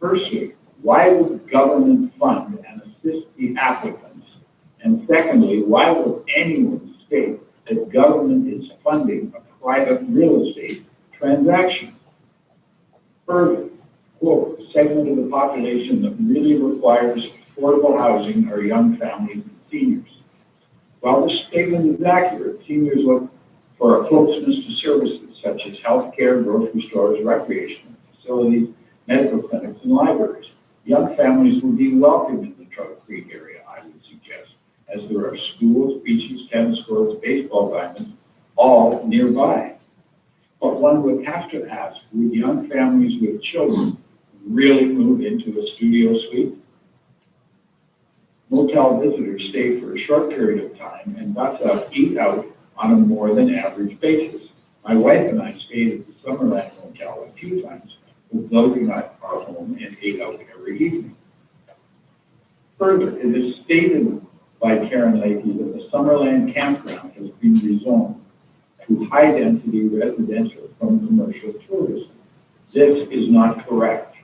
Firstly, why would government fund and assist the applicants? And secondly, why would anyone state that government is funding a private real estate transaction? Further, quote, the segment of the population that really requires affordable housing are young families and seniors. While this statement is accurate, seniors look for a closeness to services such as healthcare, grocery stores, recreational facilities, medical clinics, and libraries. Young families would be welcome in the Trout Creek area, I would suggest, as there are schools, beaches, tennis courts, baseball diamonds, all nearby. But one would have to ask, would young families with children really move into a studio suite? Motel visitors stay for a short period of time and thus eat out on a more than average basis. My wife and I stayed at the Summerland Motel a few times, loading up our home and ate out every evening. Further, it is stated by Karen Leahy that the Summerland campground has been rezoned to high-density residential from commercial tourism. This is not correct.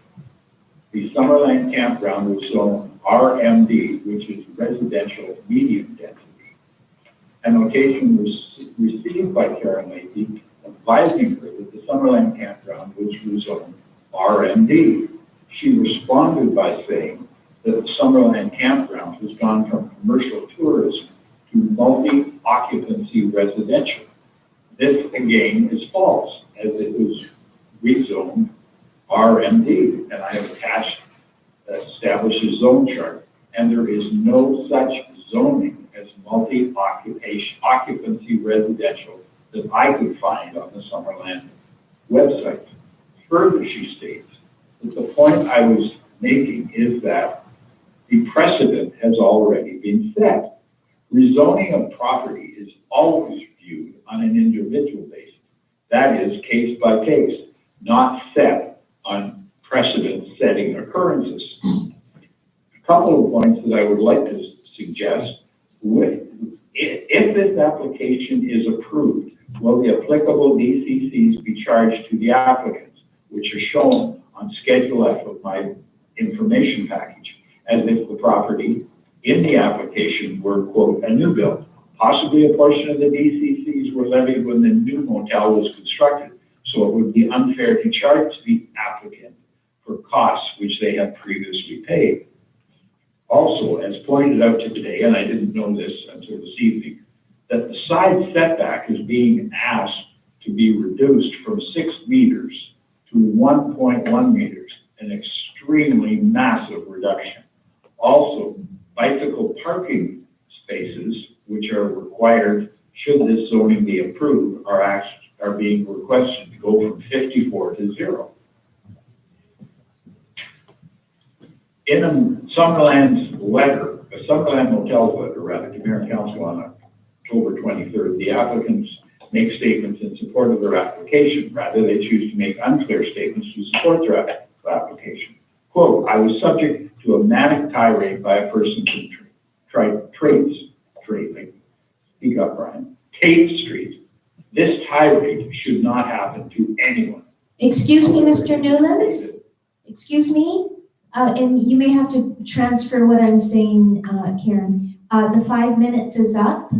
The Summerland campground was zoned RMD, which is residential medium density. A notation was received by Karen Leahy advising her that the Summerland campground was rezoned RMD. She responded by saying that the Summerland campground has gone from commercial tourism to multi-occupancy residential. This again is false, as it was rezoned RMD, and I have attached establishes zone chart, and there is no such zoning as multi-occupancy residential that I could find on the Summerland website. Further, she states that the point I was making is that the precedent has already been set. Rezoning of property is always viewed on an individual basis. That is case by case, not set on precedent-setting occurrences. A couple of points that I would like to suggest. If this application is approved, will the applicable DCCs be charged to the applicants, which are shown on Schedule F of my information package, as if the property in the application were, quote, a new build? Possibly a portion of the DCCs were levied when the new motel was constructed, so it would be unfair to charge the applicant for costs which they have previously paid. Also, as pointed out today, and I didn't know this until this evening, that the side setback is being asked to be reduced from 6 meters to 1.1 meters, an extremely massive reduction. Also, bicycle parking spaces, which are required should this zoning be approved, are being requested to go from 54 to 0. in Summerland's letter, a Summerland Motel's letter, rather, to Mayor and Council on October 23rd, the applicants make statements in support of their application. Rather, they choose to make unclear statements to support their application. Quote, I was subject to a manic tirade by a person from speak up, Brian, Tate Street. This tirade should not happen to anyone. Excuse me, Mr. Newlands? Excuse me? And you may have to transfer what I'm saying, Karen. The 5 minutes is up.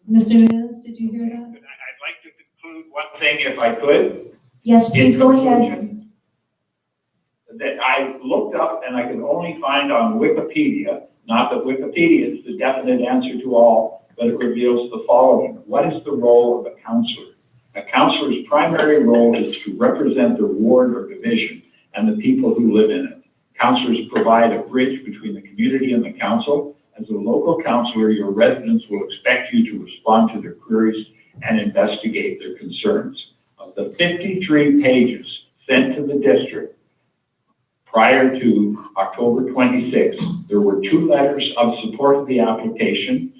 Mr. Newlands, did you hear that? I'd like to conclude one thing if I could. Yes, please go ahead. Conclusion, that I looked up and I could only find on Wikipedia, not that Wikipedia is the definite answer to all, but it reveals the following. What is the role of a counselor? A counselor's primary role is to represent the ward or division and the people who live in it. Counselors provide a bridge between the community and the council. As a local counselor, your residents will expect you to respond to their queries and investigate their concerns. Of the 53 pages sent to the district prior to October 26th, there were 2 letters of support of the application,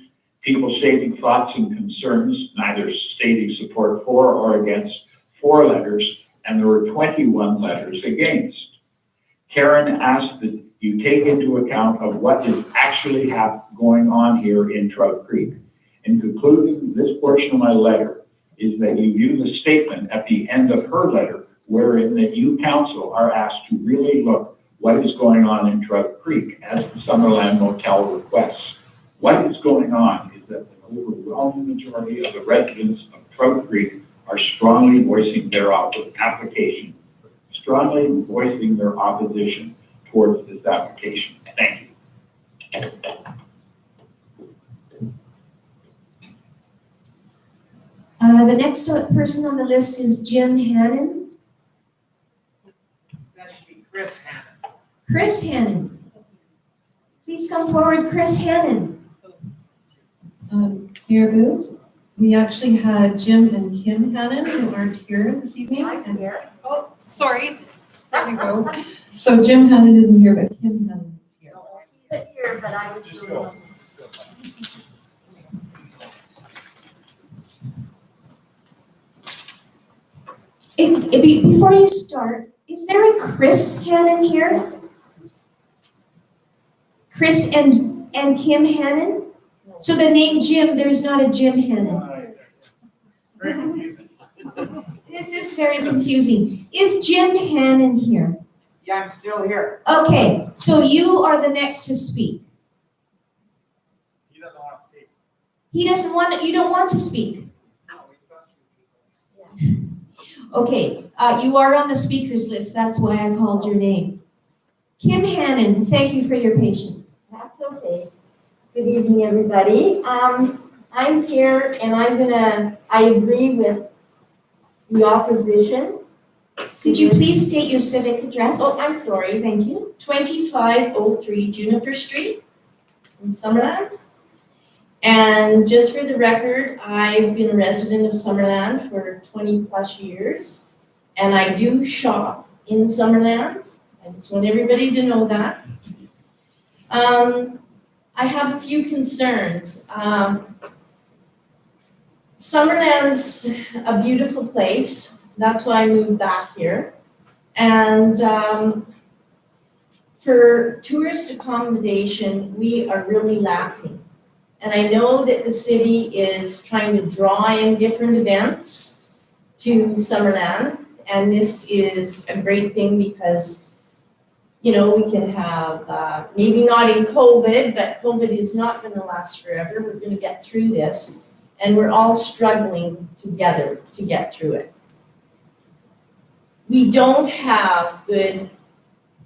people stating thoughts and concerns, neither stating support for or against, 4 letters, and there were 21 letters against. Karen asked that you take into account of what is actually going on here in Trout Creek. In concluding, this portion of my letter is that you view the statement at the end of her letter, wherein that you council are asked to really look what is going on in Trout Creek as the Summerland Motel requests. What is going on is that the overwhelming majority of the residents of Trout Creek are strongly voicing their application, strongly voicing their opposition towards this application. Thank you. The next person on the list is Jim Hannon. That should be Chris Hannon. Chris Hannon. Please come forward, Chris Hannon. Mayor Booth, we actually had Jim and Kim Hannon who aren't here this evening. I'm here. Oh, sorry. There we go. So Jim Hannon isn't here, but Kim Hannon is here. He's here, but I was doing. Before you start, is there a Chris Hannon here? Chris and Kim Hannon? So the name Jim, there's not a Jim Hannon. Very confusing. This is very confusing. Is Jim Hannon here? Yeah, I'm still here. Okay, so you are the next to speak. He doesn't want to speak. He doesn't want, you don't want to speak. No, we thought you would. Okay, you are on the speakers list, that's why I called your name. Kim Hannon, thank you for your patience. That's okay. Good evening, everybody. I'm here and I agree with the opposition. Could you please state your civic address? Oh, I'm sorry. Thank you. 2503 Juniper Street in Summerland. And just for the record, I've been a resident of Summerland for 20 plus years. And I do shop in Summerland. I just want everybody to know that. I have a few concerns. Summerland's a beautiful place. That's why I moved back here. And for tourist accommodation, we are really lacking. And I know that the city is trying to draw in different events to Summerland. And this is a great thing because, you know, we can have, maybe not in COVID, but COVID is not going to last forever. We're going to get through this. And we're all struggling together to get through it. We don't have good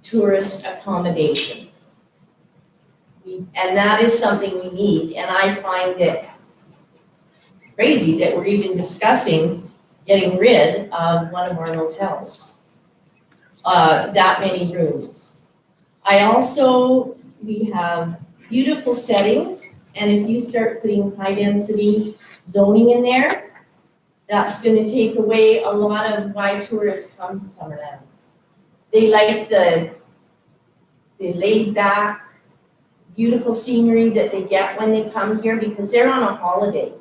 tourist accommodation. And that is something we need. And I find it crazy that we're even discussing getting rid of one of our motels. That many rooms. We have beautiful settings. And if you start putting high density zoning in there, that's going to take away a lot of why tourists come to Summerland. They like the laid back, beautiful scenery that they get when they come here because they're on a holiday.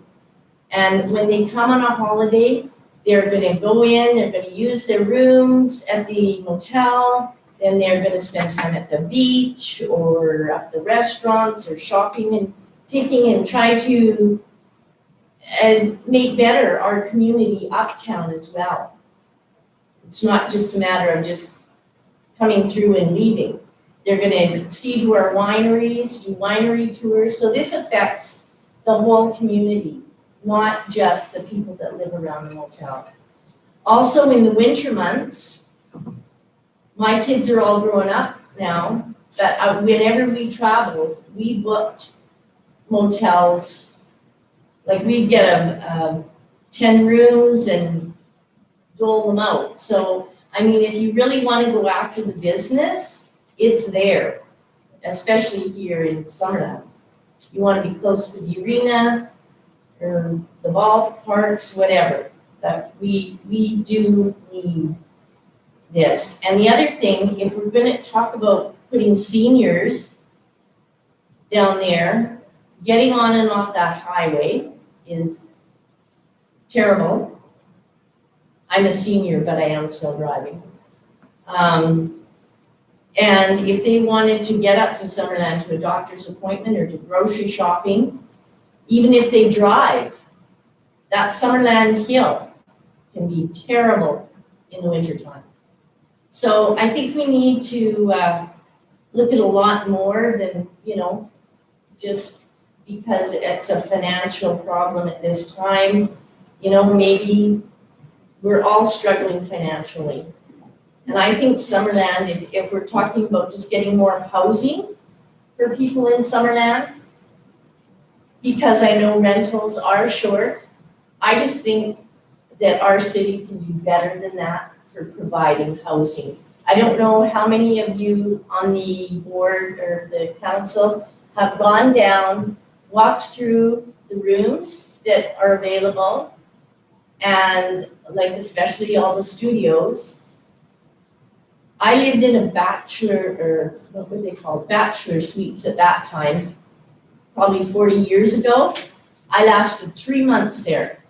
And when they come on a holiday, they're gonna go in, they're gonna use their rooms at the motel, then they're gonna spend time at the beach or at the restaurants or shopping and taking and try to make better our community uptown as well. It's not just a matter of just coming through and leaving. They're gonna see to our wineries, do winery tours, so this affects the whole community, not just the people that live around the motel. Also, in the winter months, my kids are all grown up now, but whenever we traveled, we booked motels. Like we'd get 10 rooms and dole them out. So, I mean, if you really want to go after the business, it's there, especially here in Summerland. You want to be close to the arena or the ballparks, whatever. But we do need this. And the other thing, if we're going to talk about putting seniors down there, getting on and off that highway is terrible. I'm a senior, but I am still driving. And if they wanted to get up to Summerland to a doctor's appointment or to grocery shopping, even if they drive, that Summerland Hill can be terrible in the wintertime. So I think we need to look at a lot more than, just because it's a financial problem at this time. Maybe we're all struggling financially. And I think Summerland, if we're talking about just getting more housing for people in Summerland, because I know rentals are short, I just think that our city can do better than that for providing housing. I don't know how many of you on the board or the council have gone down, walked through the rooms that are available, and like especially all the studios. I lived in a bachelor suites at that time, probably 40 years ago. I lasted 3 months there,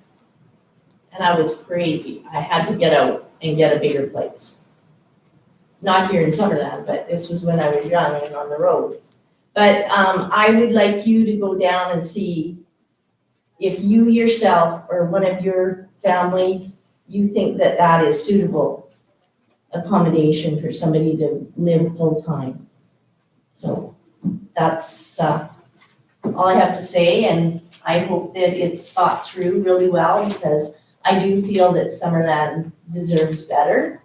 and I was crazy. I had to get out and get a bigger place. Not here in Summerland, but this was when I was young and on the road. But I would like you to go down and see if you yourself or one of your families, you think that that is suitable accommodation for somebody to live full-time. So that's all I have to say, and I hope that it's thought through really well, because I do feel that Summerland deserves better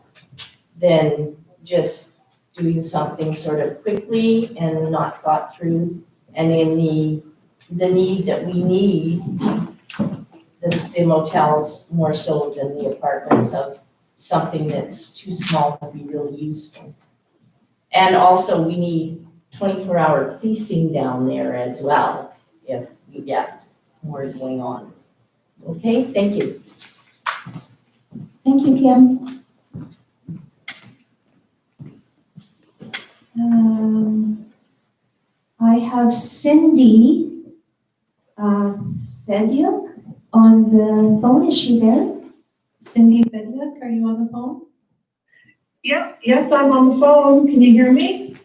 than just doing something sort of quickly and not thought through, and in the need that we need the motels more so than the apartments of something that's too small to be really useful. And also we need 24-hour policing down there as well if we get more going on. Okay, thank you. Thank you, Kim. I have Cindy Fediuk on the phone. Is she there? Cindy Bediuk, are you on the phone? Yep, yes, I'm on the phone. Can you hear me?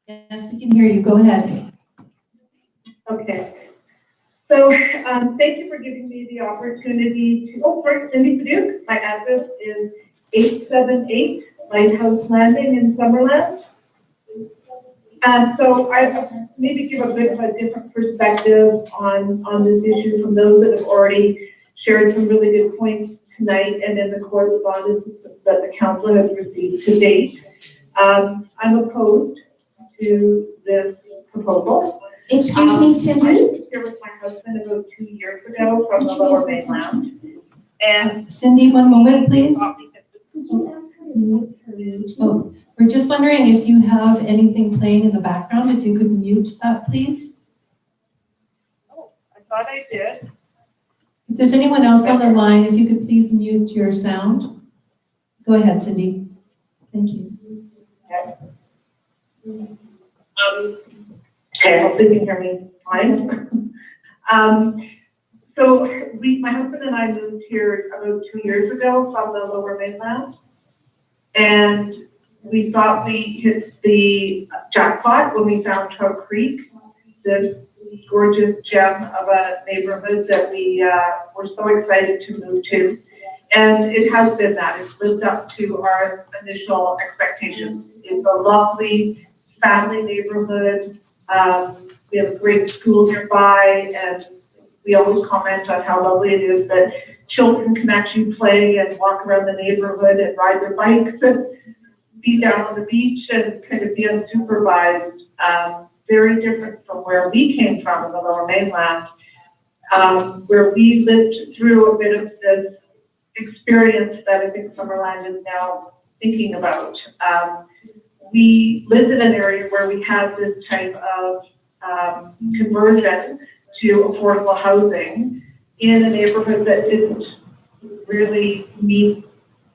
Yes, we can hear you. Go ahead. Okay. So, thank you for giving me the opportunity to, first, Cindy Fediuk. My address is 878 Lighthouse Landing in Summerland. So I maybe give a bit of a different perspective on this issue from those that have already shared some really good points tonight and in the correspondence that the council has received to date. I'm opposed to this proposal. Excuse me, Cindy? I moved here with my husband about 2 years ago from the Lower Mainland. And Cindy, one moment, please. Could you ask her to mute her YouTube? Oh, we're just wondering if you have anything playing in the background, if you could mute that, please. Oh, I thought I did. If there's anyone else on the line, if you could please mute your sound. Go ahead, Cindy. Thank you. Okay, I hope you can hear me fine. So my husband and I moved here about 2 years ago from the Lower Mainland. And we thought we hit the jackpot when we found Trout Creek, this gorgeous gem of a neighborhood that we were so excited to move to. And it has been that. It's lived up to our initial expectations. It's a lovely family neighborhood. We have a great school nearby, and we always comment on how lovely it is that children can actually play and walk around the neighborhood and ride their bikes and be down on the beach and kind of be unsupervised. Very different from where we came from in the Lower Mainland, where we lived through a bit of this experience that I think Summerland is now thinking about. We lived in an area where we had this type of conversion to affordable housing in a neighborhood that didn't really meet,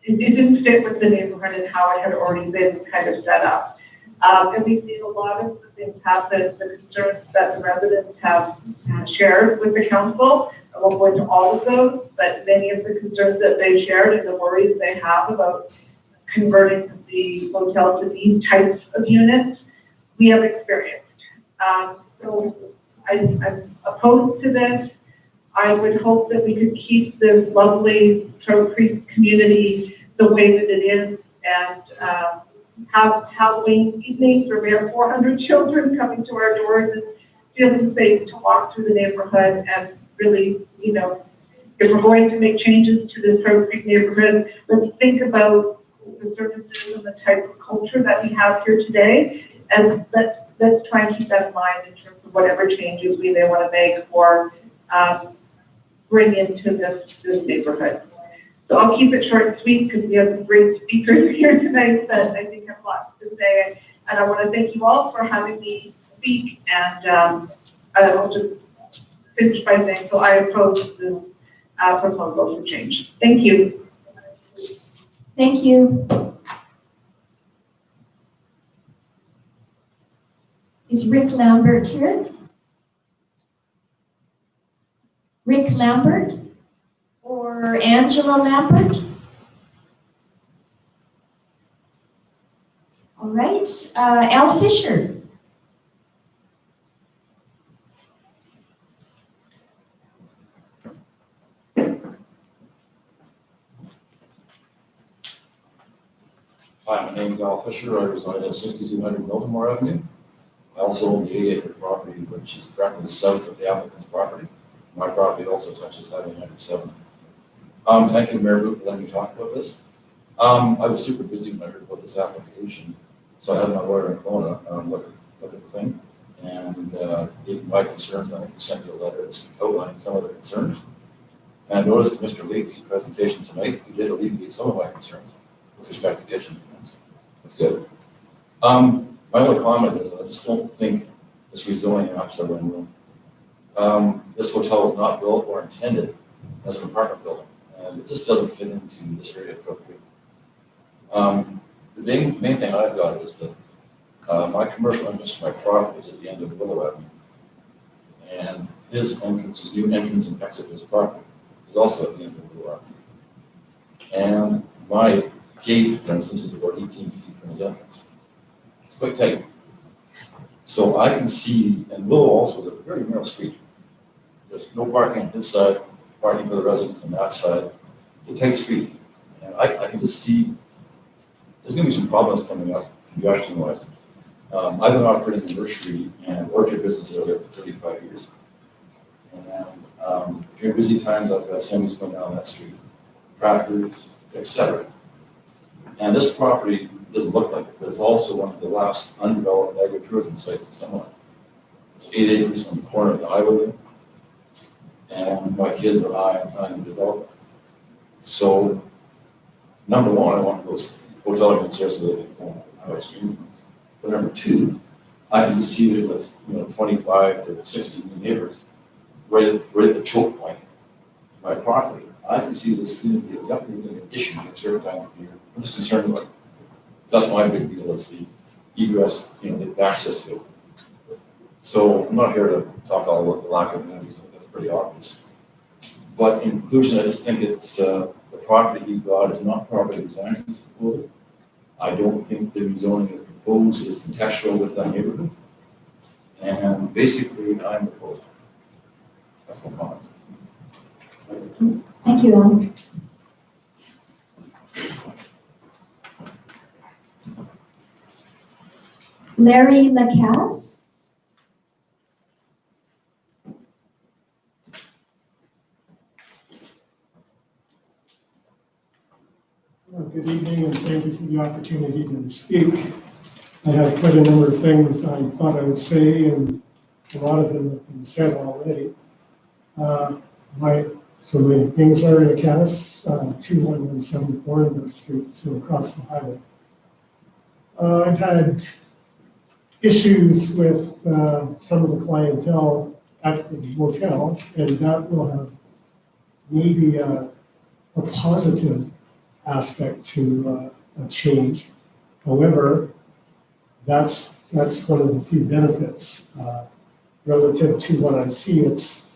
it didn't fit with the neighborhood and how it had already been kind of set up. And we've seen a lot of the things happen, the concerns that the residents have shared with the council. I won't go into all of those, but many of the concerns that they shared and the worries they have about converting the hotel to these types of units, we have experienced. So I'm opposed to this. I would hope that we could keep this lovely Trout Creek community the way that it is, and have Halloween evenings where we have 400 children coming to our doors and feeling safe to walk through the neighborhood. And really, you know, if we're going to make changes to this Trout Creek neighborhood, let's think about the services and the type of culture that we have here today, and let's try and keep that in mind in terms of whatever changes we may want to make or bring into this neighborhood. So I'll keep it short and sweet because we have some great speakers here tonight that I think have lots to say. And I want to thank you all for having me speak. And I'll just finish by saying, so I oppose the proposal for change. Thank you. Thank you. Is Rick Lambert here? Rick Lambert or Angela Lambert? All right, Al Fisher. Hi, my name is Al Fisher. I reside at 6200 Miltimore Avenue. I also own the 8-acre property, which is directly south of the applicant's property. My property also touches Highway 97. Thank you, Mayor Boot, for letting me talk about this. I was super busy when I heard about this application, so I had my lawyer in Kelowna look at the thing, and gave my concerns. I think he sent you a letter outlining some of the concerns. And I noticed in Mr. Leahy's presentation tonight, he did alleviate some of my concerns with respect to kitchens and things. That's good. My only comment is that I just don't think this rezoning apps are in room. This hotel was not built or intended as an apartment building, and it just doesn't fit into this area appropriately. The main thing I've got is that my commercial interest in my property is at the end of Willow Avenue, and his new entrance and exit to his property is also at the end of Willow Avenue. And my gate, for instance, is about 18 feet from his entrance. It's quite tight. So I can see, and Willow also is a very narrow street. There's no parking on this side, parking for the residents on that side. It's a tight street. And I can just see there's going to be some problems coming up, congestion-wise. I've been operating a nursery and orchard business over there for 35 years. And during busy times, I've got semis going down that street, tractors, etc. And this property doesn't look like it, but it's also one of the last undeveloped agritourism sites in Summerland. It's 8 acres on the corner of the highway, and my kids and I are trying to develop it. So, number one, I want those hotel units there so that they can have extreme. But number two, I can see it with 25 to 60 new neighbors right at the choke point of my property. I can see this going to be definitely an issue at certain times of the year. I'm just concerned about That's my big deal, is the egress, the access to it. So I'm not here to talk all about the lack of amenities, that's pretty obvious. But in conclusion, I just think it's, the property he got is not properly designed for this proposal. I don't think the rezoning that proposed is contextual with that neighborhood. And basically, I'm opposed. That's my comments. Thank you, Alan. Larry Lacasse? Good evening, and thank you for the opportunity to speak. I have quite a number of things I thought I would say, and a lot of them have been said already. My name's Larry Lacasse, 2117 Thornburg Street, so across the highway. I've had issues with some of the clientele at the motel, and that will have maybe a positive aspect to a change. However, that's one of the few benefits. Relative to what I see, it's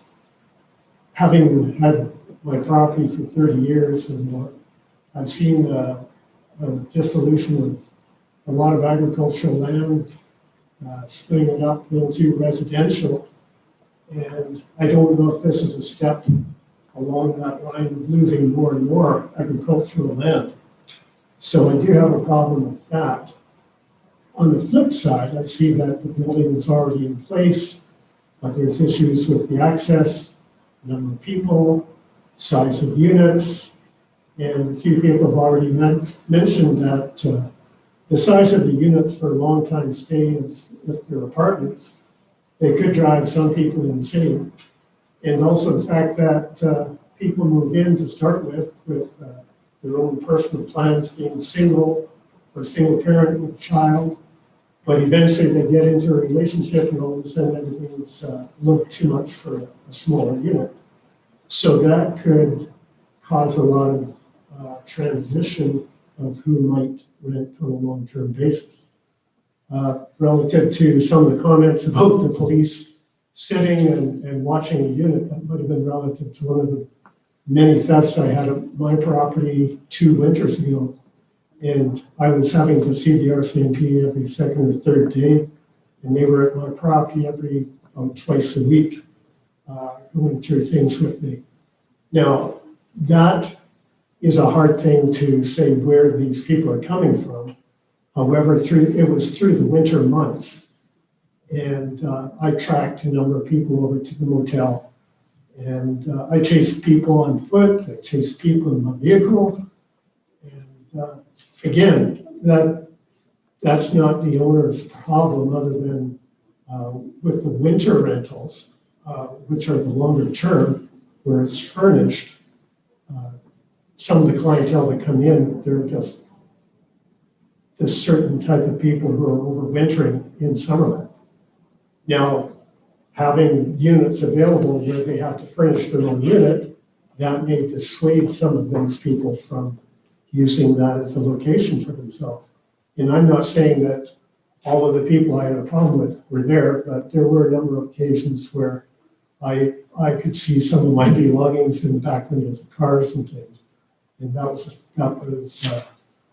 having had my property for 30 years or more, I've seen a dissolution of a lot of agricultural land, splitting it up into residential. And I don't know if this is a step along that line of losing more and more agricultural land. So I do have a problem with that. On the flip side, I see that the building is already in place, but there's issues with the access, number of people, size of units, and a few people have already mentioned that the size of the units for long-time stays, if they're apartments, they could drive some people insane. And also the fact that people move in to start with their own personal plans, being single or single parent with a child, but eventually they get into a relationship and all of a sudden everything's a little too much for a smaller unit. So that could cause a lot of transition of who might rent on a long-term basis. Relative to some of the comments about the police sitting and watching a unit, that might have been relative to one of the many thefts I had at my property 2 winters ago. And I was having to see the RCMP every second or third day, and they were at my property every twice a week, going through things with me. Now, that is a hard thing to say where these people are coming from. However, it was through the winter months, and I tracked a number of people over to the motel, and I chased people on foot, I chased people in my vehicle, and again, that's not the owner's problem, other than with the winter rentals, which are the longer term, where it's furnished. Some of the clientele that come in, they're just this certain type of people who are overwintering in Summerland. Now, having units available where they have to furnish their own unit, that may dissuade some of those people from using that as a location for themselves. And I'm not saying that all of the people I had a problem with were there, but there were a number of occasions where I could see some of my belongings in the back windows of cars and things. And that was a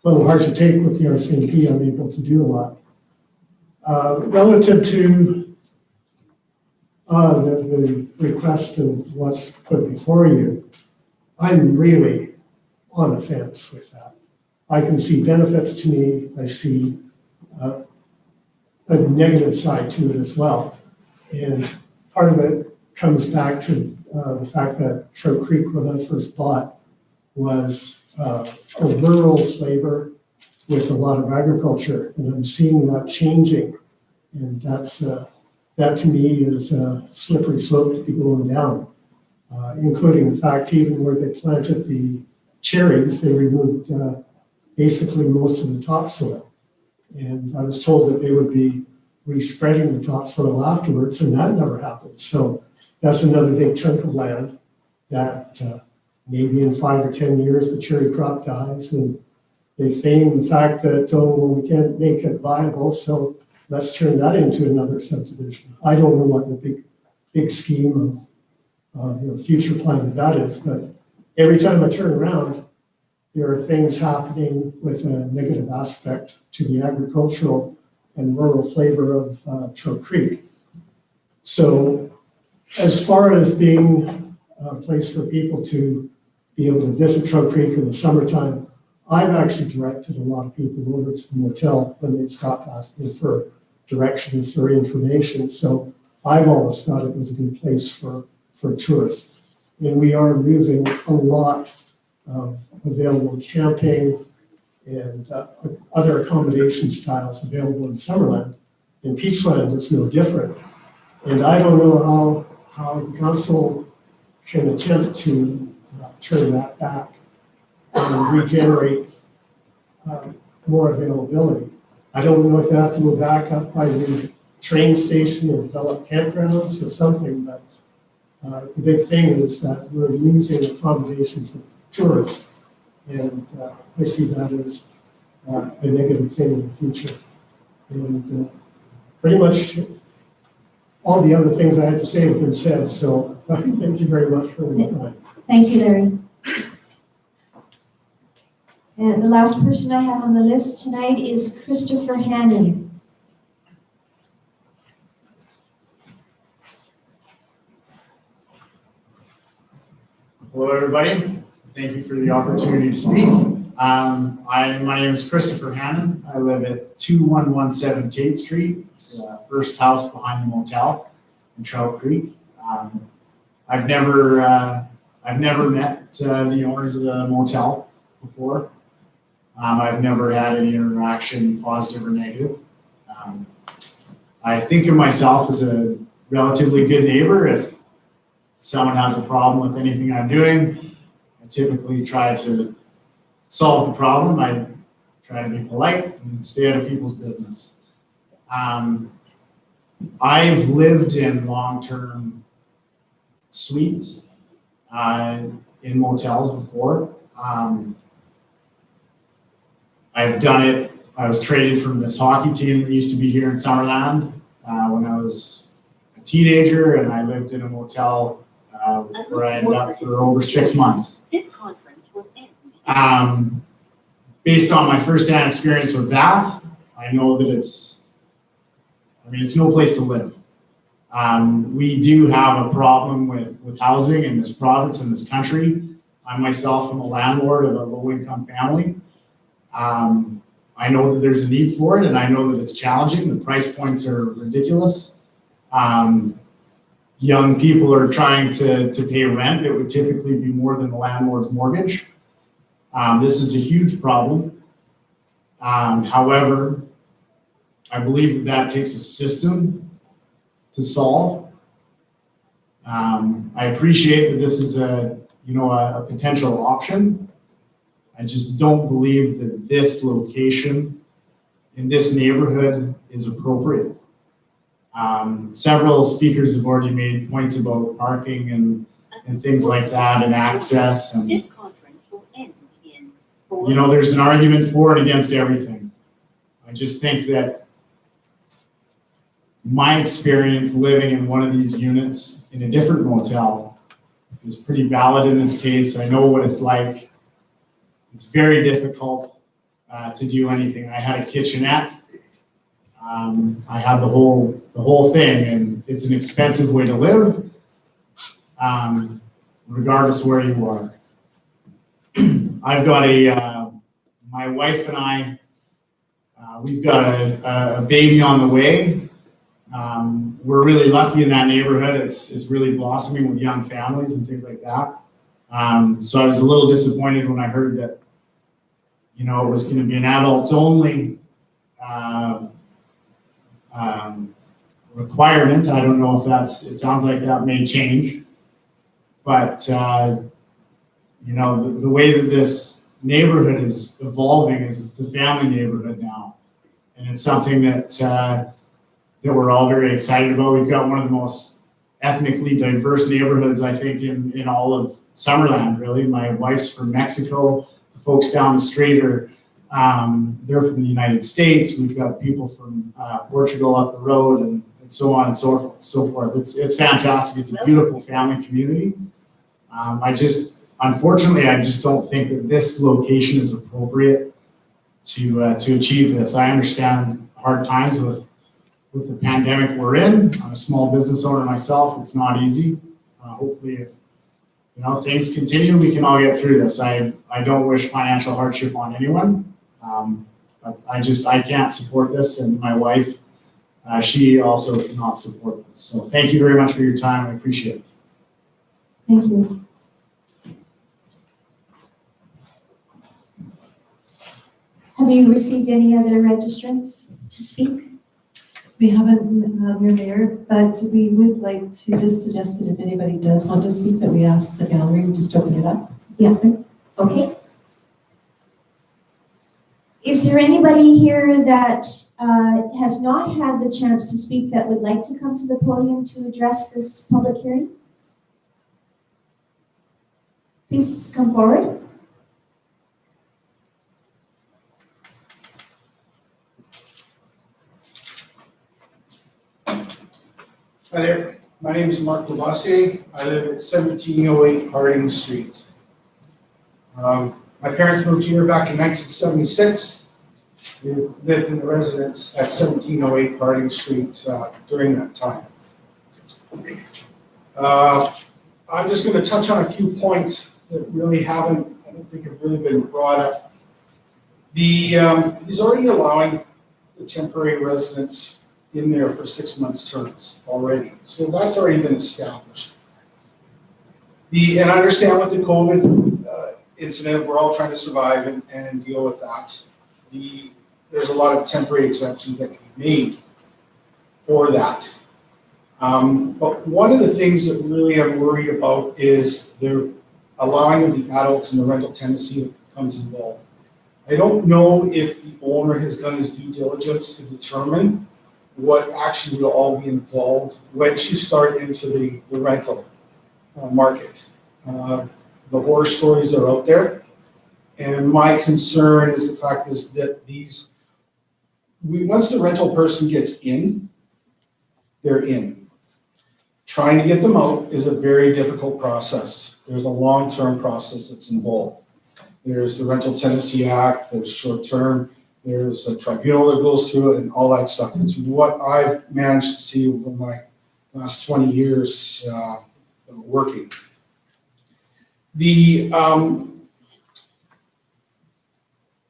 little hard to take with the RCMP. I'm able to do a lot. Relative to the request of what's put before you, I'm really on the fence with that. I can see benefits to me. I see a negative side to it as well. And part of it comes back to the fact that Trout Creek, when I first bought, was a rural flavor with a lot of agriculture, and I'm seeing that changing. And that to me is a slippery slope to be going down, including the fact even where they planted the cherries, they removed basically most of the topsoil. And I was told that they would be respreading the topsoil afterwards, and that never happened. So that's another big chunk of land that maybe in 5 or 10 years the cherry crop dies, and They feign the fact that, oh, well, we can't make it viable, so let's turn that into another subdivision. I don't know what the big scheme of future plan of that is, but every time I turn around, there are things happening with a negative aspect to the agricultural and rural flavor of Trout Creek. So as far as being a place for people to be able to visit Trout Creek in the summertime, I've actually directed a lot of people over to the motel when they've stopped asking for directions or information. So I've always thought it was a good place for tourists. And we are losing a lot of available camping and other accommodation styles available in Summerland. In Peachland, it's no different. And I don't know how the council can attempt to turn that back and regenerate more availability. I don't know if you have to go back up by the train station and develop campgrounds or something, but the big thing is that we're losing accommodation for tourists. And I see that as a negative thing in the future. And pretty much all the other things I had to say have been said, so thank you very much for the time. Thank you, Larry. And the last person I have on the list tonight is Christopher Hannon. Hello, everybody. Thank you for the opportunity to speak. My name is Christopher Hannon. I live at 2117 Tate Street. It's the first house behind the motel in Trout Creek. I've never met the owners of the motel before. I've never had any interaction, positive or negative. I think of myself as a relatively good neighbor. If someone has a problem with anything I'm doing, I typically try to solve the problem. I try to be polite and stay out of people's business. I've lived in long-term suites in motels before. I've done it. I was traded from this hockey team that used to be here in Summerland when I was a teenager, and I lived in a motel where I ended up for over 6 months. Based on my firsthand experience with that, I know that it's no place to live. We do have a problem with housing in this province, in this country. I myself am a landlord of a low-income family. I know that there's a need for it, and I know that it's challenging. The price points are ridiculous. Young people are trying to pay rent that would typically be more than the landlord's mortgage. This is a huge problem. However, I believe that takes a system to solve. I appreciate that this is a potential option. I just don't believe that this location in this neighborhood is appropriate. Several speakers have already made points about parking and things like that and access, and there's an argument for and against everything. I just think that my experience living in one of these units in a different motel is pretty valid in this case. I know what it's like. It's very difficult to do anything. I had a kitchenette. I had the whole thing, and it's an expensive way to live, regardless where you are. I've got my wife and I, we've got a baby on the way. We're really lucky in that neighborhood. It's really blossoming with young families and things like that. So I was a little disappointed when I heard that, it was going to be an adults only requirement. I don't know if it sounds like that may change, but the way that this neighborhood is evolving is it's a family neighborhood now, and it's something that we're all very excited about. We've got one of the most ethnically diverse neighborhoods, I think, in all of Summerland, really. My wife's from Mexico. The folks down the street are They're from the United States. We've got people from Portugal up the road and so on and so forth. It's fantastic. It's a beautiful family community. Unfortunately, I just don't think that this location is appropriate to achieve this. I understand hard times with the pandemic we're in. I'm a small business owner myself. It's not easy. Hopefully, things continue. We can all get through this. I don't wish financial hardship on anyone. But I can't support this, and my wife, she also cannot support this. So thank you very much for your time. I appreciate it. Thank you. Have you received any other registrants to speak? We haven't, Your Mayor, but we would like to just suggest that if anybody does want to speak, that we ask the gallery to just open it up. Yeah, okay. Is there anybody here that has not had the chance to speak that would like to come to the podium to address this public hearing? Please come forward. Hi there, my name is Mark Lavassier. I live at 1708 Harding Street. My parents moved here back in 1976. We lived in the residence at 1708 Harding Street during that time. I'm just going to touch on a few points that really I don't think have really been brought up. He's already allowing the temporary residents in there for 6 months terms already. So that's already been established. And I understand with the COVID incident, we're all trying to survive and deal with that. There's a lot of temporary exceptions that can be made for that. But one of the things that really I'm worried about is the allowing of the adults and the rental tenancy that comes involved. I don't know if the owner has done his due diligence to determine what actually will all be involved once you start into the rental market. The horror stories are out there. And my concern is the fact is that once the rental person gets in, they're in. Trying to get them out is a very difficult process. There's a long-term process that's involved. There's the Rental Tenancy Act, there's short-term, there's a tribunal that goes through it and all that stuff. It's what I've managed to see over my last 20 years working.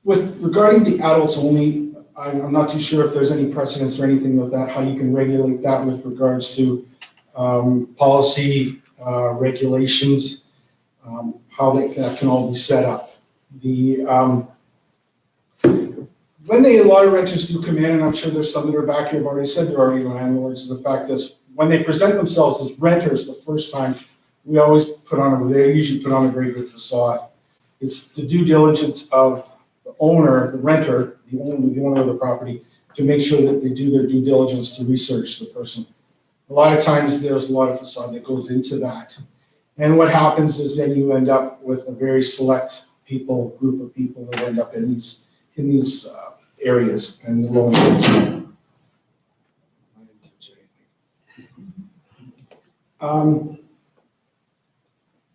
Regarding the adults only, I'm not too sure if there's any precedents or anything like that, how you can regulate that with regards to policy, regulations, how that can all be set up. When a lot of renters do come in, and I'm sure there's some that are back here have already said they're already landlords, the fact is when they present themselves as renters the first time, they usually put on a very good facade. It's the due diligence of the owner, the renter, the owner of the property, to make sure that they do their due diligence to research the person. A lot of times there's a lot of facade that goes into that. And what happens is then you end up with a very select group of people that end up in these areas and the low income.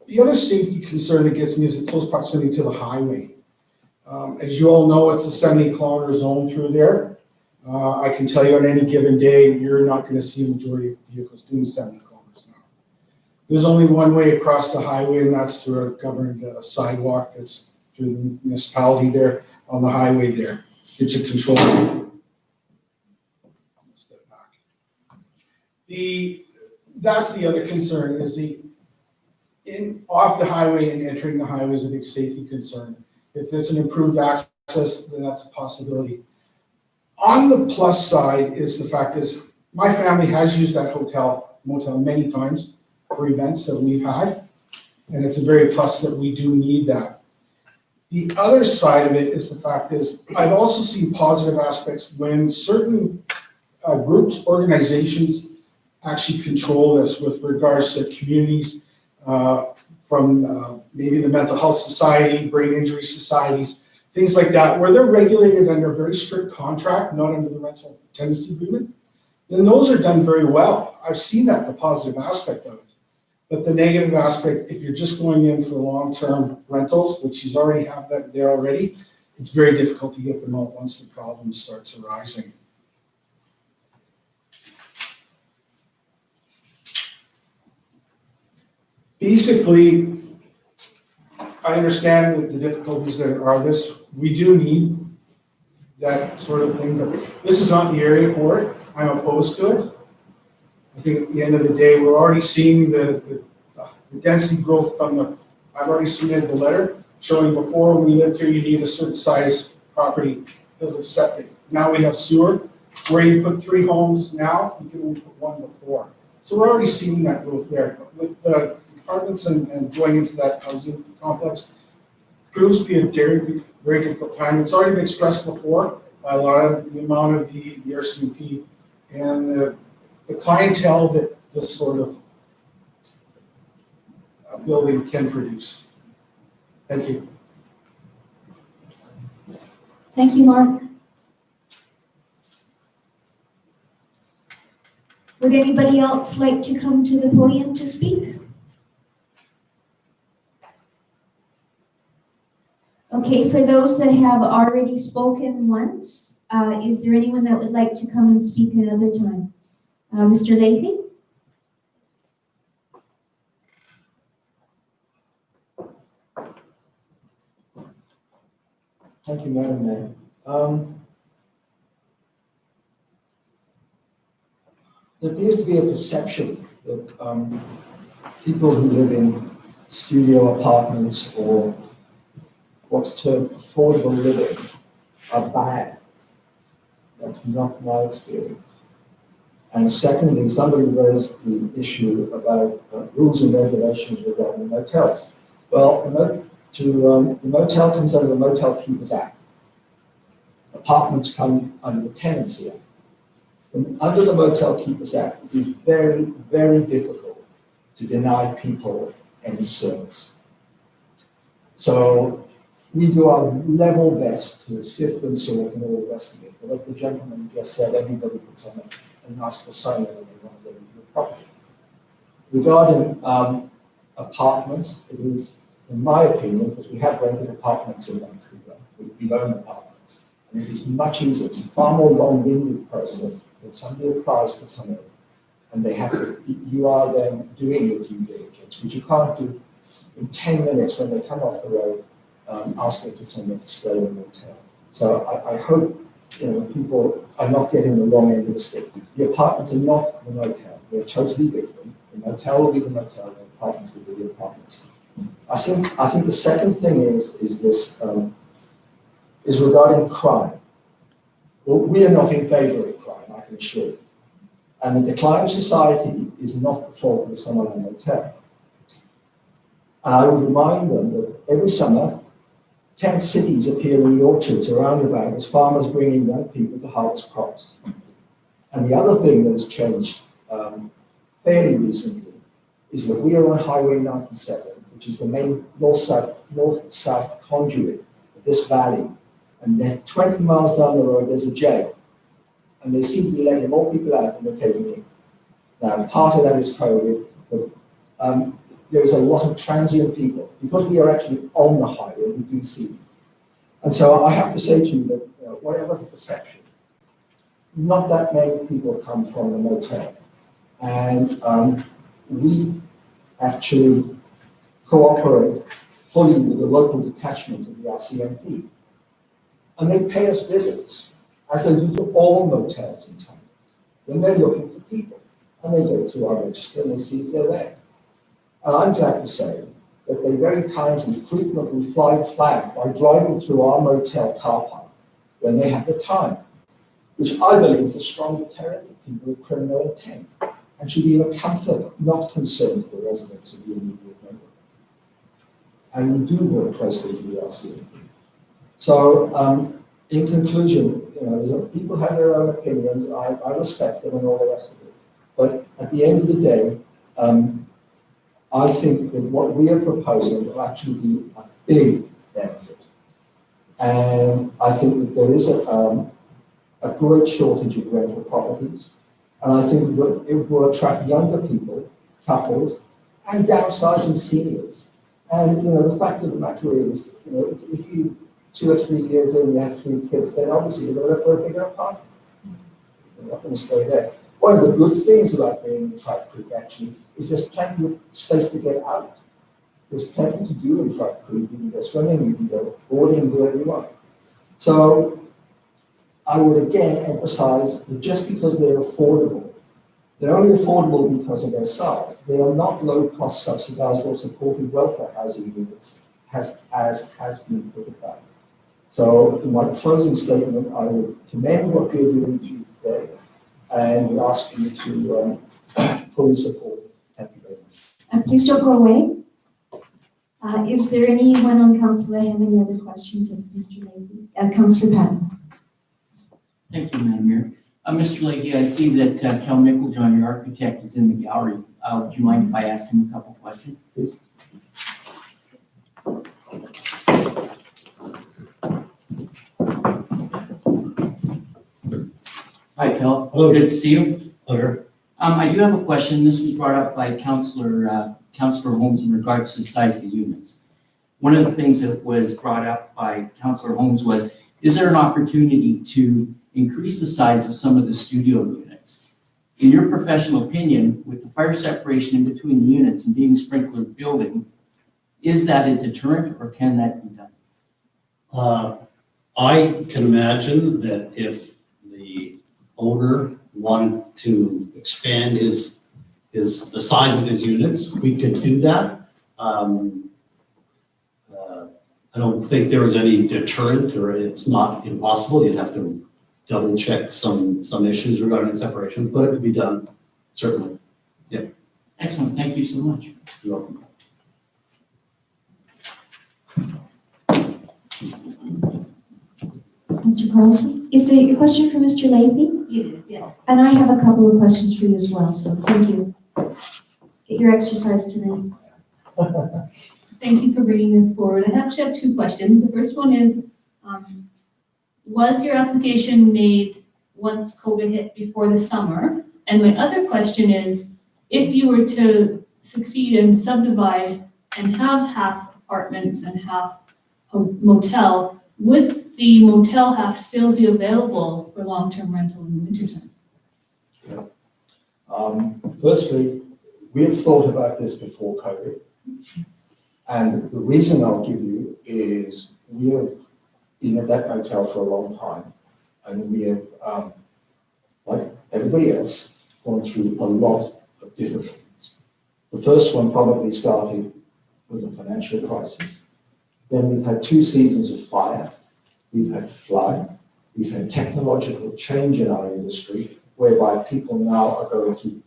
The other safety concern that gets me is the close proximity to the highway. As you all know, it's a 70-kilometer zone through there. I can tell you on any given day, you're not going to see a majority of vehicles doing 70 kilometers an hour. There's only one way across the highway, and that's through a governed sidewalk that's through the municipality there on the highway there. It's a control. Step back. That's the other concern is off the highway and entering the highway is a big safety concern. If there's an improved access, then that's a possibility. On the plus side is the fact is my family has used that motel many times for events that we've had, and it's a very plus that we do need that. The other side of it is the fact is I've also seen positive aspects when certain groups, organizations actually control this with regards to communities from maybe the mental health society, brain injury societies, things like that, where they're regulated under a very strict contract, not under the rental tenancy agreement, then those are done very well. I've seen that, the positive aspect of it. But the negative aspect, if you're just going in for long-term rentals, which you already have that there already, it's very difficult to get them out once the problem starts arising. Basically, I understand that the difficulties that are this, we do need that sort of thing, but this is not the area for it. I'm opposed to it. I think at the end of the day, we're already seeing the density growth from I've already submitted the letter showing before we lived here, you need a certain size property because of septic. Now we have sewer, where you put 3 homes now, you can only put 1 before. So we're already seeing that growth there. With the apartments and going into that housing complex, proves to be a very, very difficult time. It's already been expressed before by a lot of the amount of the RCMP and the clientele that this sort of building can produce. Thank you. Thank you, Mark. Would anybody else like to come to the podium to speak? Okay, for those that have already spoken once, is there anyone that would like to come and speak another time? Mr. Leahy? Thank you, Madam Mayor. There appears to be a perception that people who live in studio apartments or what's termed affordable living are bad. That's not my experience. And secondly, somebody raised the issue about rules and regulations regarding motels. Well, the motel comes under the Motel Keepers Act. Apartments come under the Tenancy Act. And under the Motel Keepers Act, it is very, very difficult to deny people any service. So we do our level best to sift and sort and all the rest of it. But as the gentleman just said, everybody puts on a nice persona when they want to live in the property. Regarding apartments, it is, in my opinion, because we have rented apartments in Vancouver, we own apartments, and it is much easier. It's a far more long-winded process when somebody applies to come in, and they have to, you are then doing your due diligence, which you can't do in 10 minutes when they come off the road, asking for someone to stay in a motel. So I hope people are not getting the wrong end of the stick. The apartments are not the motel; they're totally different. The motel will be the motel, the apartments will be the apartments. I think the second thing is this is regarding crime. Well, we are not in favour of crime, I can assure you. And the decline of society is not the fault of the Summerland Motel. And I would remind them that every summer, 10 cities appear in the orchards around about as farmers bringing young people to harvest crops. And the other thing that has changed fairly recently is that we are on Highway 97, which is the main north-south conduit of this valley. And then 20 miles down the road, there's a jail. And they seem to be letting more people out than they're taking in. Now, part of that is COVID, but there is a lot of transient people. Because we are actually on the highway, we do see them. And so I have to say to you that whatever the perception, not that many people come from the motel. And we actually cooperate fully with the local detachment of the RCMP. And they pay us visits, as they do to all motels in town, when they're looking for people. And they go through our register and they see if they're there. And I'm glad to say that they very kindly, frequently fly flag by driving through our motel car park when they have the time, which I believe is a strong deterrent to people with criminal intent and should be of comfort, not concern to the residents of the immediate neighborhood. And we do work closely with the RCMP. So, in conclusion, people have their own opinions. I respect them and all the rest of it. But at the end of the day, I think that what we are proposing will actually be a big benefit And I think that there is a great shortage of rental properties. And I think it will attract younger people, couples, and downsizing seniors. And, the fact of the matter is, if you 2 or 3 years in, you have 3 kids, then obviously you're going to look for a bigger apartment. You're not going to stay there. One of the good things about being in Trout Creek, actually, is there's plenty of space to get out. There's plenty to do in Trout Creek. You can go swimming, you can go boarding, wherever you want. So I would again emphasize that just because they're affordable, they're only affordable because of their size. They are not low-cost subsidized or supported welfare housing units, as has been put about. So in my closing statement, I would commend what you're doing today and ask you to fully support it. Thank you very much. Please don't go away. Is there anyone on council that have any other questions of Mr. Leahy? Councillor Patton. Thank you, Madam Mayor. Mr. Leahy, I see that Cal Micklejohn, your architect, is in the gallery. Would you mind if I ask him a couple questions? Please. Hi, Cal. Hello. Good to see you. Hello. I do have a question. This was brought up by Councillor Holmes in regards to the size of the units. One of the things that was brought up by Councillor Holmes was, is there an opportunity to increase the size of some of the studio units? In your professional opinion, with the fire separation in between the units and being a sprinkler building, is that a deterrent or can that be done? I can imagine that if the owner wanted to expand the size of his units, we could do that. I don't think there is any deterrent, or it's not impossible. You'd have to double check some issues regarding separations, but it could be done, certainly. Yeah. Excellent. Thank you so much. You're welcome. Mr. Carlson, is there a question for Mr. Leahy? It is, yes. And I have a couple of questions for you as well, so thank you. Get your exercise tonight. Thank you for bringing this forward. I actually have 2 questions. The first one is, was your application made once COVID hit before the summer? And my other question is, if you were to succeed and subdivide and have half apartments and half a motel, would the motel half still be available for long-term rental in the wintertime? Firstly, we have thought about this before COVID. And the reason I'll give you is we have been at that motel for a long time. And we have, like everybody else, gone through a lot of difficulties. The first one probably started with the financial crisis. Then we've had 2 seasons of fire. We've had flood. We've had technological change in our industry, whereby people now are going through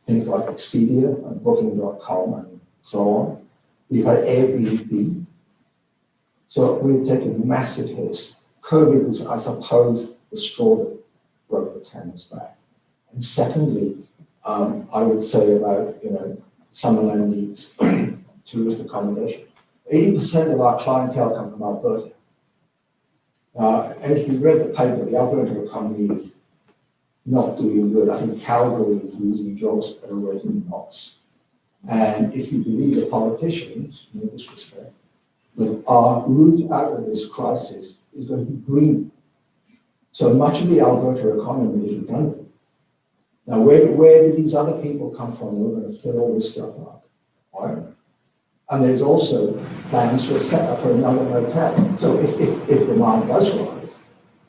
things like Expedia and Booking.com and so on. We've had Airbnb. So we've taken massive hits. COVID was, I suppose, the straw that broke the camel's back. And secondly, I would say about, Summerland needs tourist accommodation. 80% of our clientele come from Alberta. And if you read the paper, the Alberta economy is not doing good. I think Calgary is losing jobs at a rate of knots. And if you believe the politicians, no disrespect, that our route out of this crisis is going to be green. So much of the Alberta economy is redundant. Now, where did these other people come from who are going to fill all this stuff up? I don't know. And there's also plans for another motel. So if demand does rise,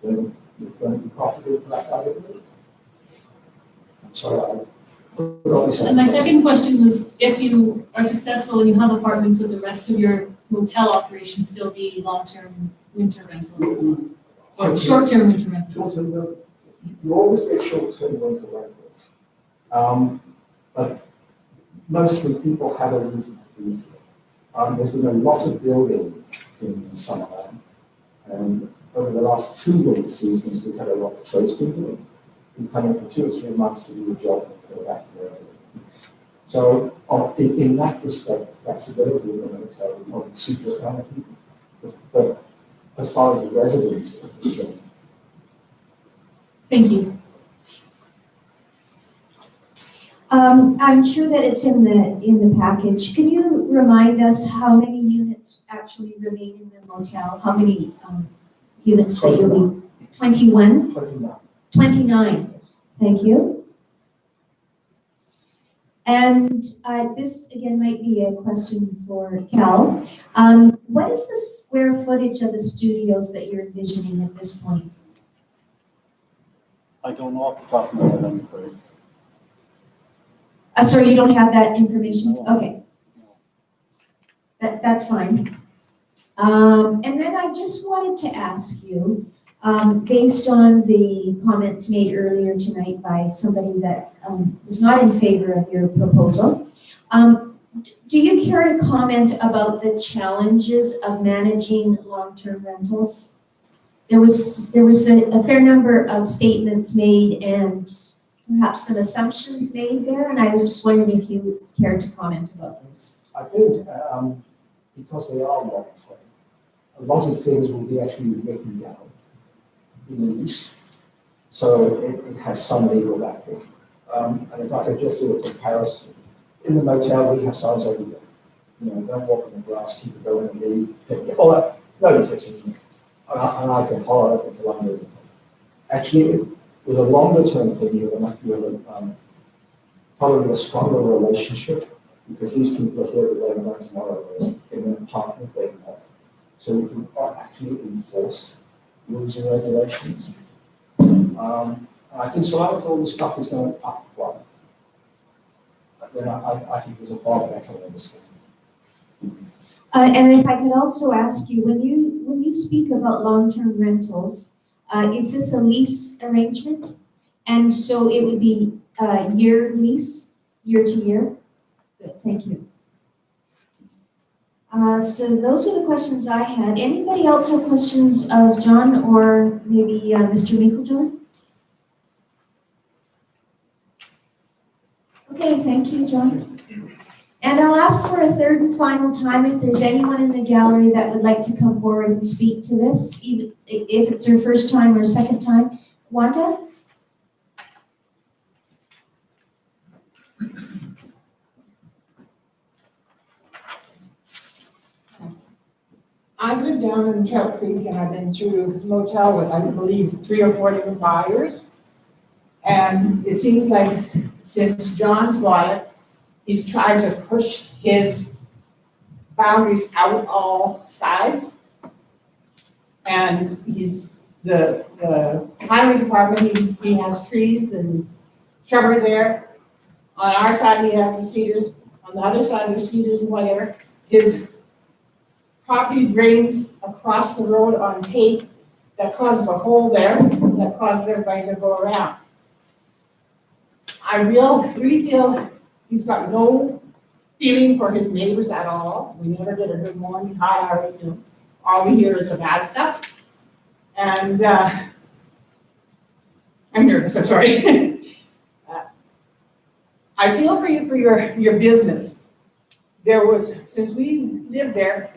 then it's going to be profitable for that kind of business. So And my second question was, if you are successful and you have apartments, would the rest of your motel operations still be long-term winter rentals as well? Short-term winter rentals? You always get short-term winter rentals. But mostly people have a reason to be here. There's been a lot of building in Summerland. And over the last 2 winter seasons, we've had a lot of tradespeople who come in for 2 or 3 months to do a job and go back to their area. So in that respect, flexibility in the motel would probably suit those kind of people. But as far as the residents are concerned. Thank you. I'm sure that it's in the package. Can you remind us how many units actually remain in the motel? How many units that you'll be? 21? 29. 29. Thank you. And this again might be a question for Cal. What is the square footage of the studios that you're envisioning at this point? I don't know off the top of my head, I'm afraid. Sorry, you don't have that information? Okay. That's fine. And then I just wanted to ask you, based on the comments made earlier tonight by somebody that was not in favor of your proposal, do you care to comment about the challenges of managing long-term rentals? There was a fair number of statements made and perhaps some assumptions made there, and I was just wondering if you cared to comment about those. I think because they are long-term, a lot of things will be actually written down in the lease, so it has some legal backing. And if I could just do a comparison, in the motel we have signs everywhere. You know, don't walk on the grass, keep it going, and leave. All that, nobody takes it. And I can holler at until I'm really. Actually, with a longer-term thing, you have probably a stronger relationship because these people are here today and not tomorrow, whereas in an apartment they're not. So we can actually enforce rules and regulations. I think so long as all the stuff is going up front, then I think there's a far better understanding. And if I could also ask you, when you speak about long-term rentals, is this a lease arrangement? And so it would be year lease, year to year? Good, thank you. So those are the questions I had. Anybody else have questions of John or maybe Mr. Meiklejohn? Okay, thank you, John. And I'll ask for a third and final time if there's anyone in the gallery that would like to come forward and speak to this, even if it's their first time or second time. Wanda? I've lived down in Trout Creek and I've been through the motel with, I believe, 3 or 4 different buyers. And it seems like since John's bought it, he's tried to push his boundaries out all sides. And he's, the highway department, he has trees and shrubbery there. On our side, he has the cedars. On the other side, there's cedars and whatever. His property drains across the road on Tate that causes a hole there that causes everybody to go around. I really feel he's got no feeling for his neighbors at all. We never get a good morning, hi, how are you doing? All we hear is the bad stuff. And I'm nervous, I'm sorry. I feel for you for your business. There was, since we lived there,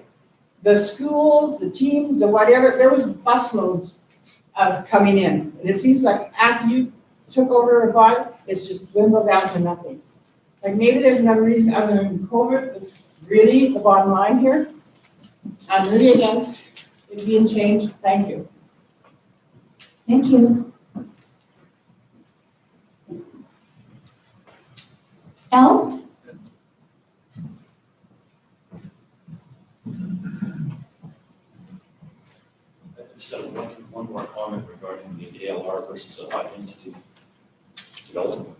the schools, the teams, or whatever, there was busloads coming in. And it seems like after you took over a body, it's just dwindled down to nothing. Like maybe there's another reason other than COVID that's really the bottom line here. I'm really against it being changed. Thank you. Thank you. Elle? Just one more comment regarding the ALR versus a high density development.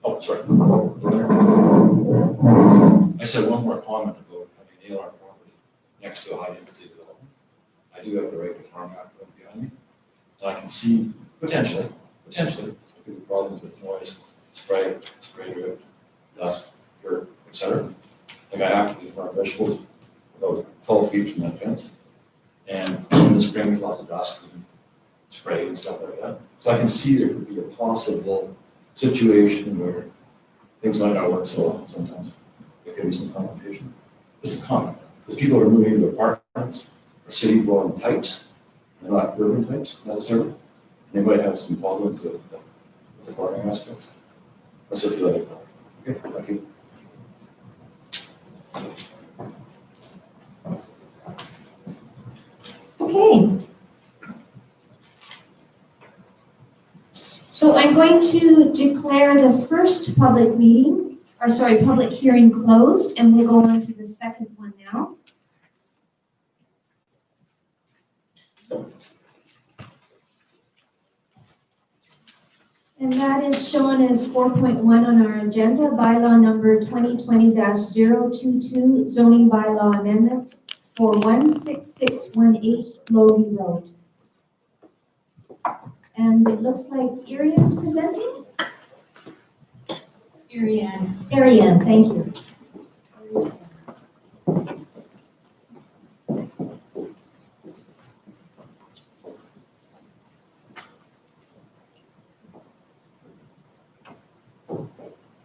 Oh, sorry. I said one more comment about having an ALR property next to a high density development. I do have the right to farm out behind me. So I can see potentially, there could be problems with noise, spray drift, dust, dirt, etc. Like I actively farm vegetables about 12 feet from that fence. And in the spring, there's lots of dust and spray and stuff like that. So I can see there could be a possible situation where things might not work so well sometimes. There could be some confrontation. Just a comment. Because people are moving into apartments, city-blown pipes, they're not urban pipes necessarily. Anybody have some problems with the farming aspects? That's just the other part. Okay, thank you. Okay. So I'm going to declare the first public hearing closed, and we'll go on to the second one now. And that is shown as 4.1 on our agenda, bylaw number 2020-022, zoning bylaw amendment for 16618 Logie Road. And it looks like Ariane's presenting? Ariane, thank you.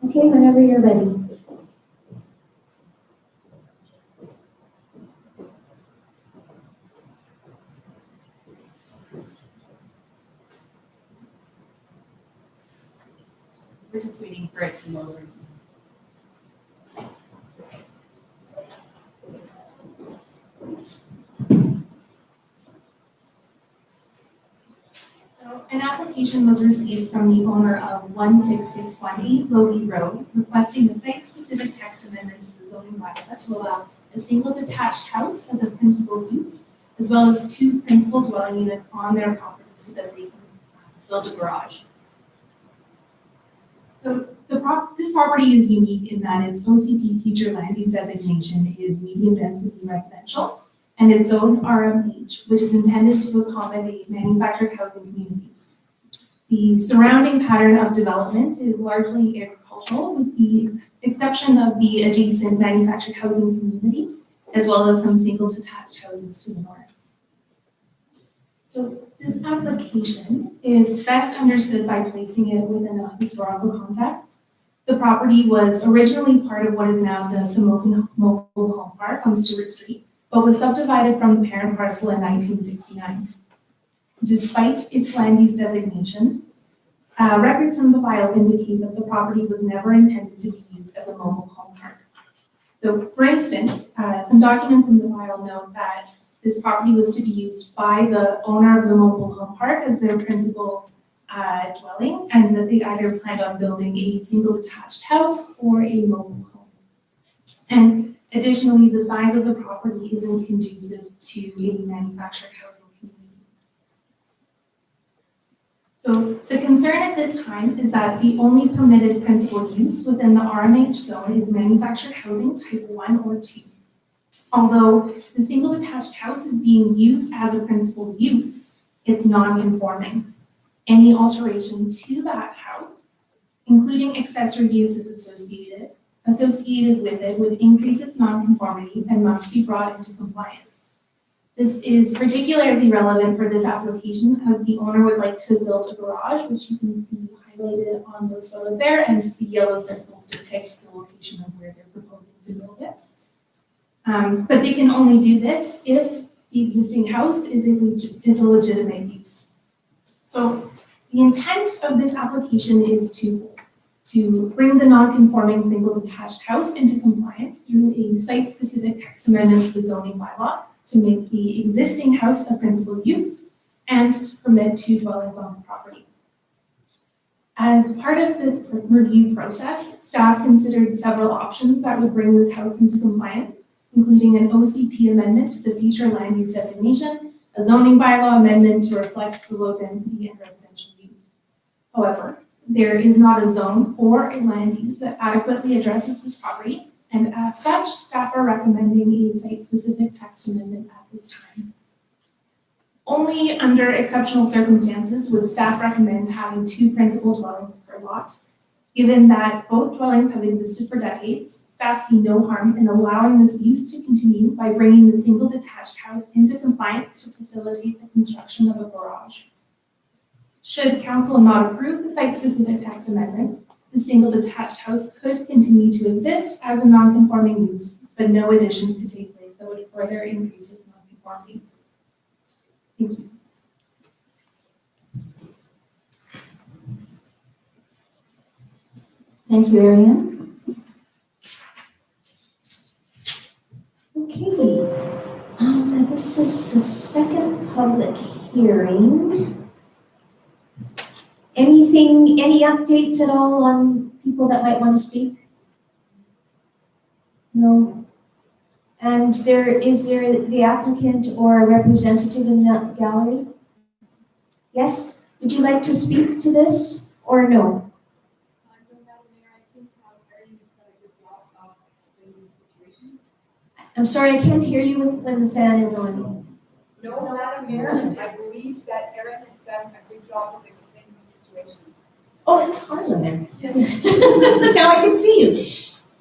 Okay, whenever you're ready. We're just waiting for it to load. So an application was received from the owner of 16618 Logie Road requesting a site-specific text amendment to the zoning bylaw to allow a single detached house as a principal use, as well as 2 principal dwelling units on their property so that they can build a garage. So this property is unique in that its OCP future land use designation is medium density residential and its own RMH, which is intended to accommodate manufactured housing communities. The surrounding pattern of development is largely agricultural, with the exception of the adjacent manufactured housing community, as well as some single detached houses to the north. So this application is best understood by placing it within a historical context. The property was originally part of what is now the Summerland Mobile Home Park on Stewart Street, but was subdivided from the parent parcel in 1969. Despite its land use designation, records from the file indicate that the property was never intended to be used as a mobile home park. So, for instance, some documents in the file note that this property was to be used by the owner of the mobile home park as their principal dwelling, and that they either planned on building a single detached house or a mobile home. And additionally, the size of the property isn't conducive to a manufactured housing community. So the concern at this time is that the only permitted principal use within the RMH zone is manufactured housing type 1 or 2. Although the single detached house is being used as a principal use, it's non-conforming. Any alteration to that house, including accessory uses associated with it, would increase its non-conformity and must be brought into compliance. This is particularly relevant for this application as the owner would like to build a garage, which you can see highlighted on those photos there, and the yellow circles depict the location of where they're proposing to build it. But they can only do this if the existing house is a legitimate use. So the intent of this application is to bring the non-conforming single detached house into compliance through a site-specific text amendment to the zoning bylaw to make the existing house a principal use and to permit 2 dwellings on the property. As part of this review process, staff considered several options that would bring this house into compliance, including an OCP amendment to the future land use designation, a zoning bylaw amendment to reflect the low density and residential use. However, there is not a zone or a land use that adequately addresses this property, and as such, staff are recommending a site-specific text amendment at this time. Only under exceptional circumstances would staff recommend having 2 principal dwellings per lot. Given that both dwellings have existed for decades, staff see no harm in allowing this use to continue by bringing the single detached house into compliance to facilitate the construction of a garage. Should council not approve the site-specific text amendment, the single detached house could continue to exist as a non-conforming use, but no additions could take place that would further increase its non-conformity. Thank you. Thank you, Ariane. Okay, this is the second public hearing. Any updates at all on people that might want to speak? No? And is there the applicant or a representative in that gallery? Yes? Would you like to speak to this or no? I'm sorry, I can't hear you when the fan is on. No, Madam Mayor, I believe that Erin has done a good job of explaining the situation. Oh, it's Harlan there. Now I can see you.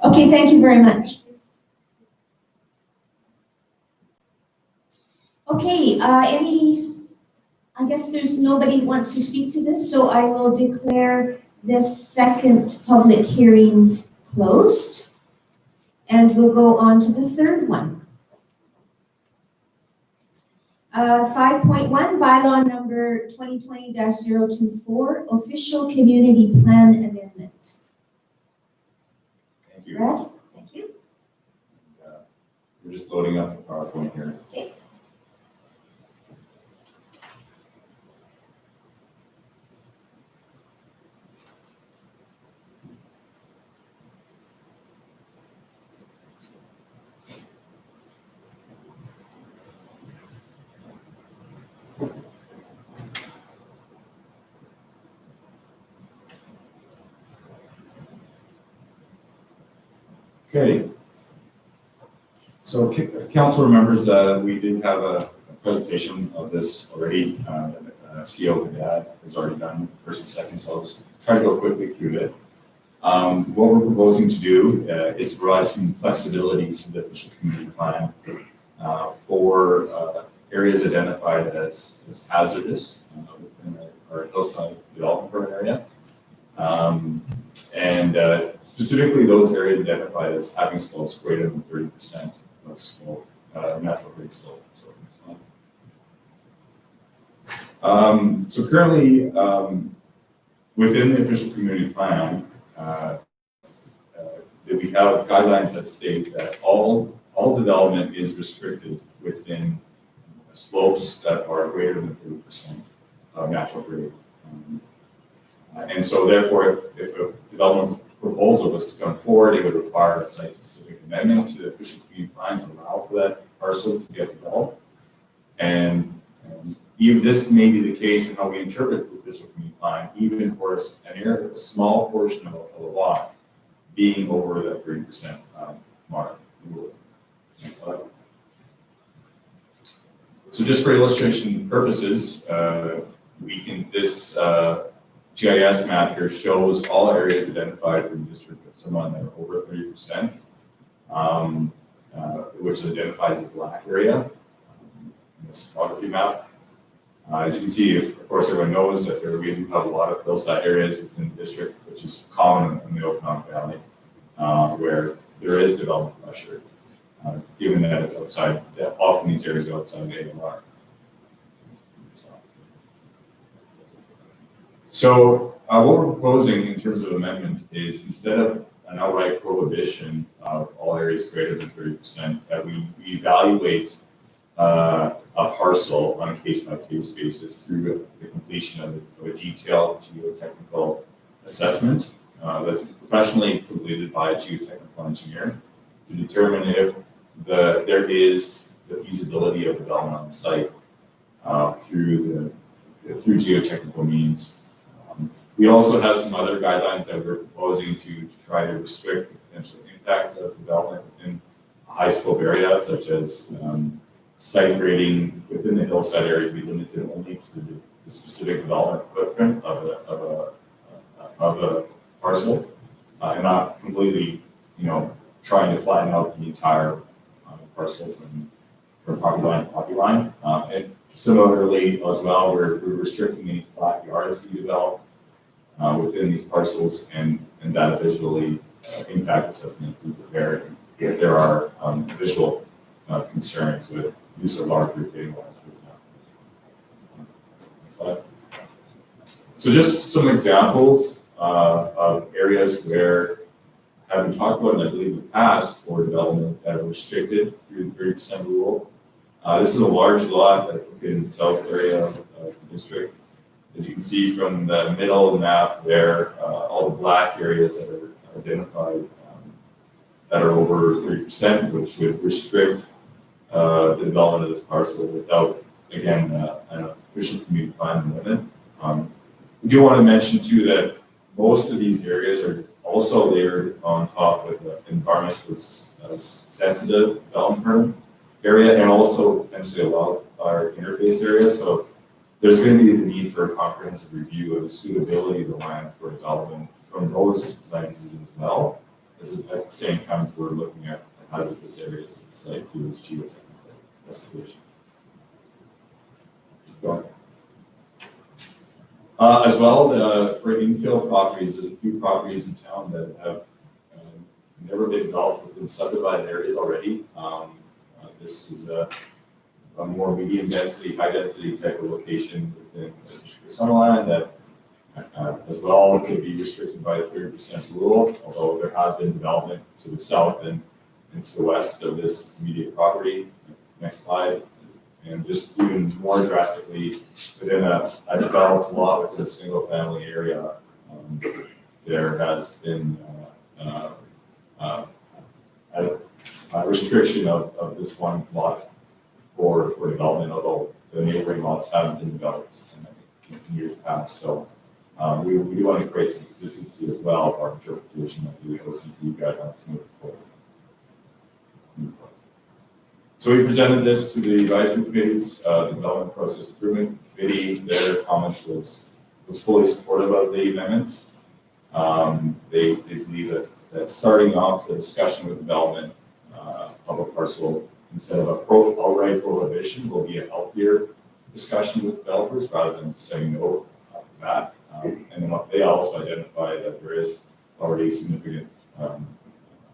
Okay, thank you very much. Okay, I guess there's nobody who wants to speak to this, so I will declare this second public hearing closed. And we'll go on to the third one. 5.1, bylaw number 2020-024, official community plan amendment. Thank you. Brad, thank you. We're just loading up the PowerPoint here. Okay. Okay. So if council remembers, we did have a presentation of this already. CEO has already done first and second, so I'll just try to go quickly through it. What we're proposing to do is to provide some flexibility to the official community plan for areas identified as hazardous within our hillside development permit area. And specifically those areas identified as having slopes greater than 30% of slope, natural grade slope. So currently, within the official community plan, we have guidelines that state that all development is restricted within slopes that are greater than 30% of natural grade. And so therefore, if a development proposal was to come forward, it would require a site-specific amendment to the official community plan to allow for that parcel to get developed. And even this may be the case in how we interpret the official community plan, even for an area, a small portion of a lot being over the 30% mark. Next slide. So just for illustration purposes, this GIS map here shows all areas identified in the district of Summerland that are over 30%, which identifies the black area in this topography map. As you can see, of course, everyone knows that we do have a lot of hillside areas within the district, which is common in the Okanagan Valley, where there is development pressure, given that it's outside, often these areas are outside the AMR. So what we're proposing in terms of amendment is instead of an outright prohibition of all areas greater than 30%, that we evaluate a parcel on a case-by-case basis through the completion of a detailed geotechnical assessment that's professionally completed by a geotechnical engineer to determine if there is the feasibility of development on the site through geotechnical means. We also have some other guidelines that we're proposing to try to restrict the potential impact of development within a high slope area, such as site grading within the hillside area to be limited only to the specific development footprint of a parcel, and not completely, trying to flatten out the entire parcel from property line to property line. And similarly, as well, we're restricting any flat yards to be developed within these parcels, and that visually impact assessment we prepare if there are visual concerns with use of large retaining walls, for example. slide. So just some examples of areas where have been talked about, and I believe in the past, for development that are restricted through the 30% rule. This is a large lot that's located in the south area of the district. As you can see from the middle map there, all the black areas that are identified that are over 30%, which would restrict the development of this parcel without, again, an official community plan amendment. We do want to mention too that most of these areas are also layered on top with an environmentally sensitive development permit area and also potentially a wildfire interface area. So there's going to be the need for a comprehensive review of the suitability of the land for development from those lenses as well, as at the same time as we're looking at the hazardous areas of the site through this geotechnical investigation. As well, for infill properties, there's a few properties in town that have never been developed within subdivided areas already. This is a more medium density, high density type of location within Summerland that as well could be restricted by the 30% rule, although there has been development to the south and to the west of this immediate property. Next slide. And just even more drastically, within a developed lot within a single family area, there has been a restriction of this one lot for development, although the neighboring lots haven't been developed in years past. So we do want to create some consistency as well of our interpretation of the OCP guidelines moving forward. So we presented this to the advisory committees, the development process improvement committee. Their comments was fully supportive of the amendments. They believe that starting off the discussion with development, public parcel, instead of outright prohibition, will be a healthier discussion with developers rather than saying no off the bat. And then they also identify that there is already significant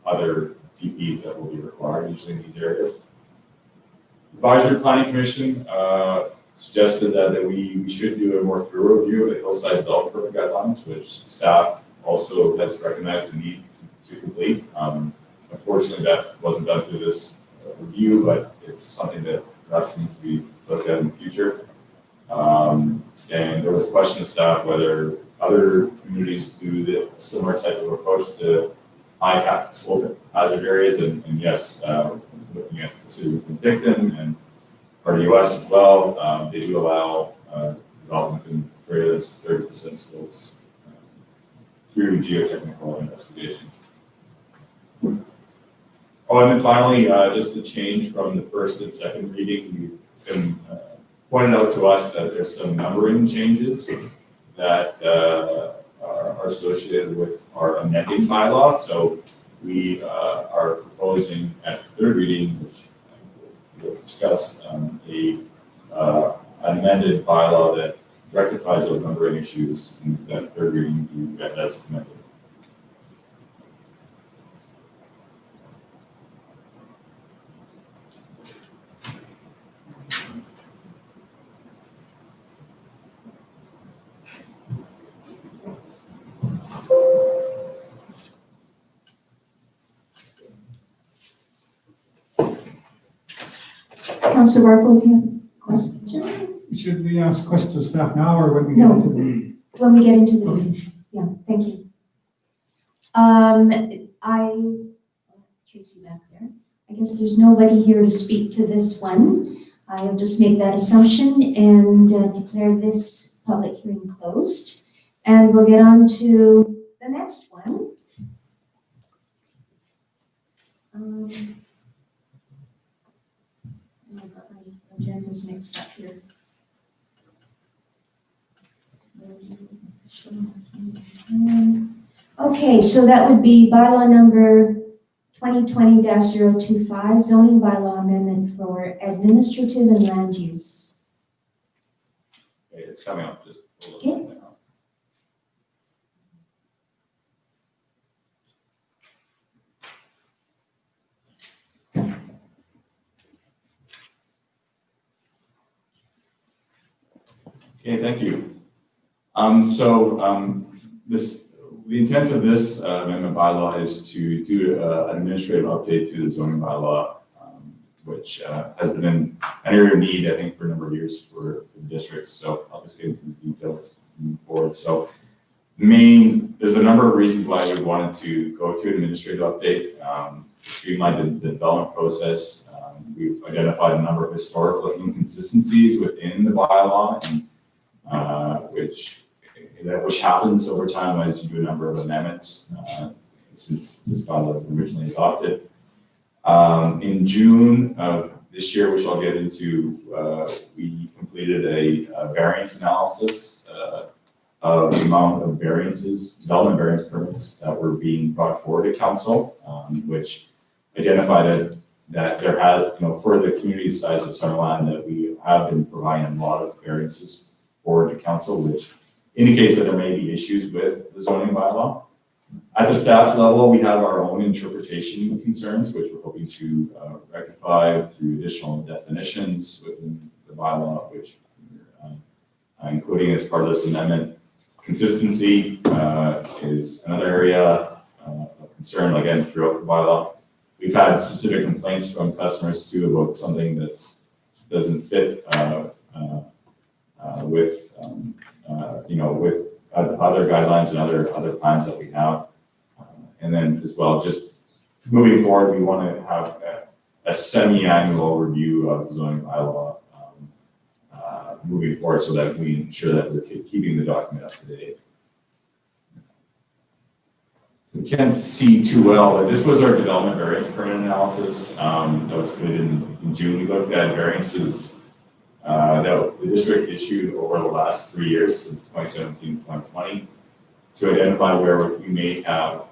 other DPs that will be required usually in these areas. Advisory Planning Commission suggested that we should do a more thorough review of the hillside development guidelines, which staff also has recognized the need to complete. Unfortunately, that wasn't done through this review, but it's something that perhaps needs to be looked at in the future. And there was a question of staff whether other communities do the similar type of approach to high slope hazard areas, and yes, looking at the city of Penticton and part of the US as well, they do allow development in greater than 30% slopes through geotechnical investigation. Oh, and then finally, just the change from the first and second reading, it's been pointed out to us that there's some numbering changes that are associated with our amending bylaw. So we are proposing at third reading, which we'll discuss, an amended bylaw that rectifies those numbering issues in that third reading you get as amended. Councillor Barco, do you have a question? Should we ask questions of staff now or when we No. get into the meeting? When we get into the meeting. Yeah, thank you. Tracy back there. I guess there's nobody here to speak to this one. I'll just make that assumption and declare this public hearing closed. And we'll get on to the next one. I've got my agendas mixed up here. Okay, so that would be bylaw number 2020-025, zoning bylaw amendment for administrative and land use. Okay, it's coming up. Just Okay. Okay, Okay, thank you. The intent of this amendment bylaw is to do an administrative update to the zoning bylaw, which has been an area of need, I think, for a number of years for the district. So I'll just get into the details moving forward. So there's a number of reasons why we wanted to go through an administrative update, streamline the development process. We've identified a number of historical inconsistencies within the bylaw, and which happens over time as you do a number of amendments since this bylaw was originally adopted. In June of this year, which I'll get into, we completed a variance analysis of the amount of variances, development variance permits that were being brought forward to council, which identified that there had, for the community size of Summerland, that we have been providing a lot of variances forward to council, which indicates that there may be issues with the zoning bylaw. At the staff level, we have our own interpretation concerns, which we're hoping to rectify through additional definitions within the bylaw, which including as part of this amendment. Consistency is another area of concern, again, throughout the bylaw. We've had specific complaints from customers too about something that doesn't fit with other guidelines and other plans that we have. And then as well, just moving forward, we want to have a semi-annual review of the zoning bylaw moving forward so that we ensure that we're keeping the document up to date. So we can't see too well, but this was our development variance permit analysis that was completed in June. We looked at variances that the district issued over the last 3 years, since 2017 to 2020, to identify where we may have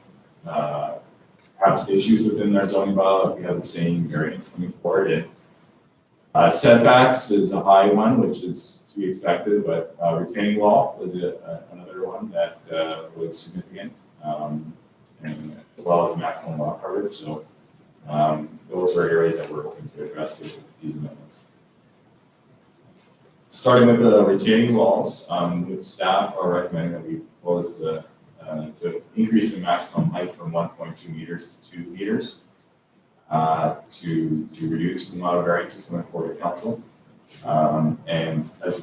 perhaps issues within our zoning bylaw if we have the same variance coming forward. And setbacks is a high one, which is to be expected, but retaining wall was another one that was significant, and as well as maximum lot coverage. So those are areas that we're hoping to address with these amendments. Starting with the retaining walls, staff are recommending that we propose to increase the maximum height from 1.2 meters to 2 meters to reduce the amount of variances coming forward to council. And as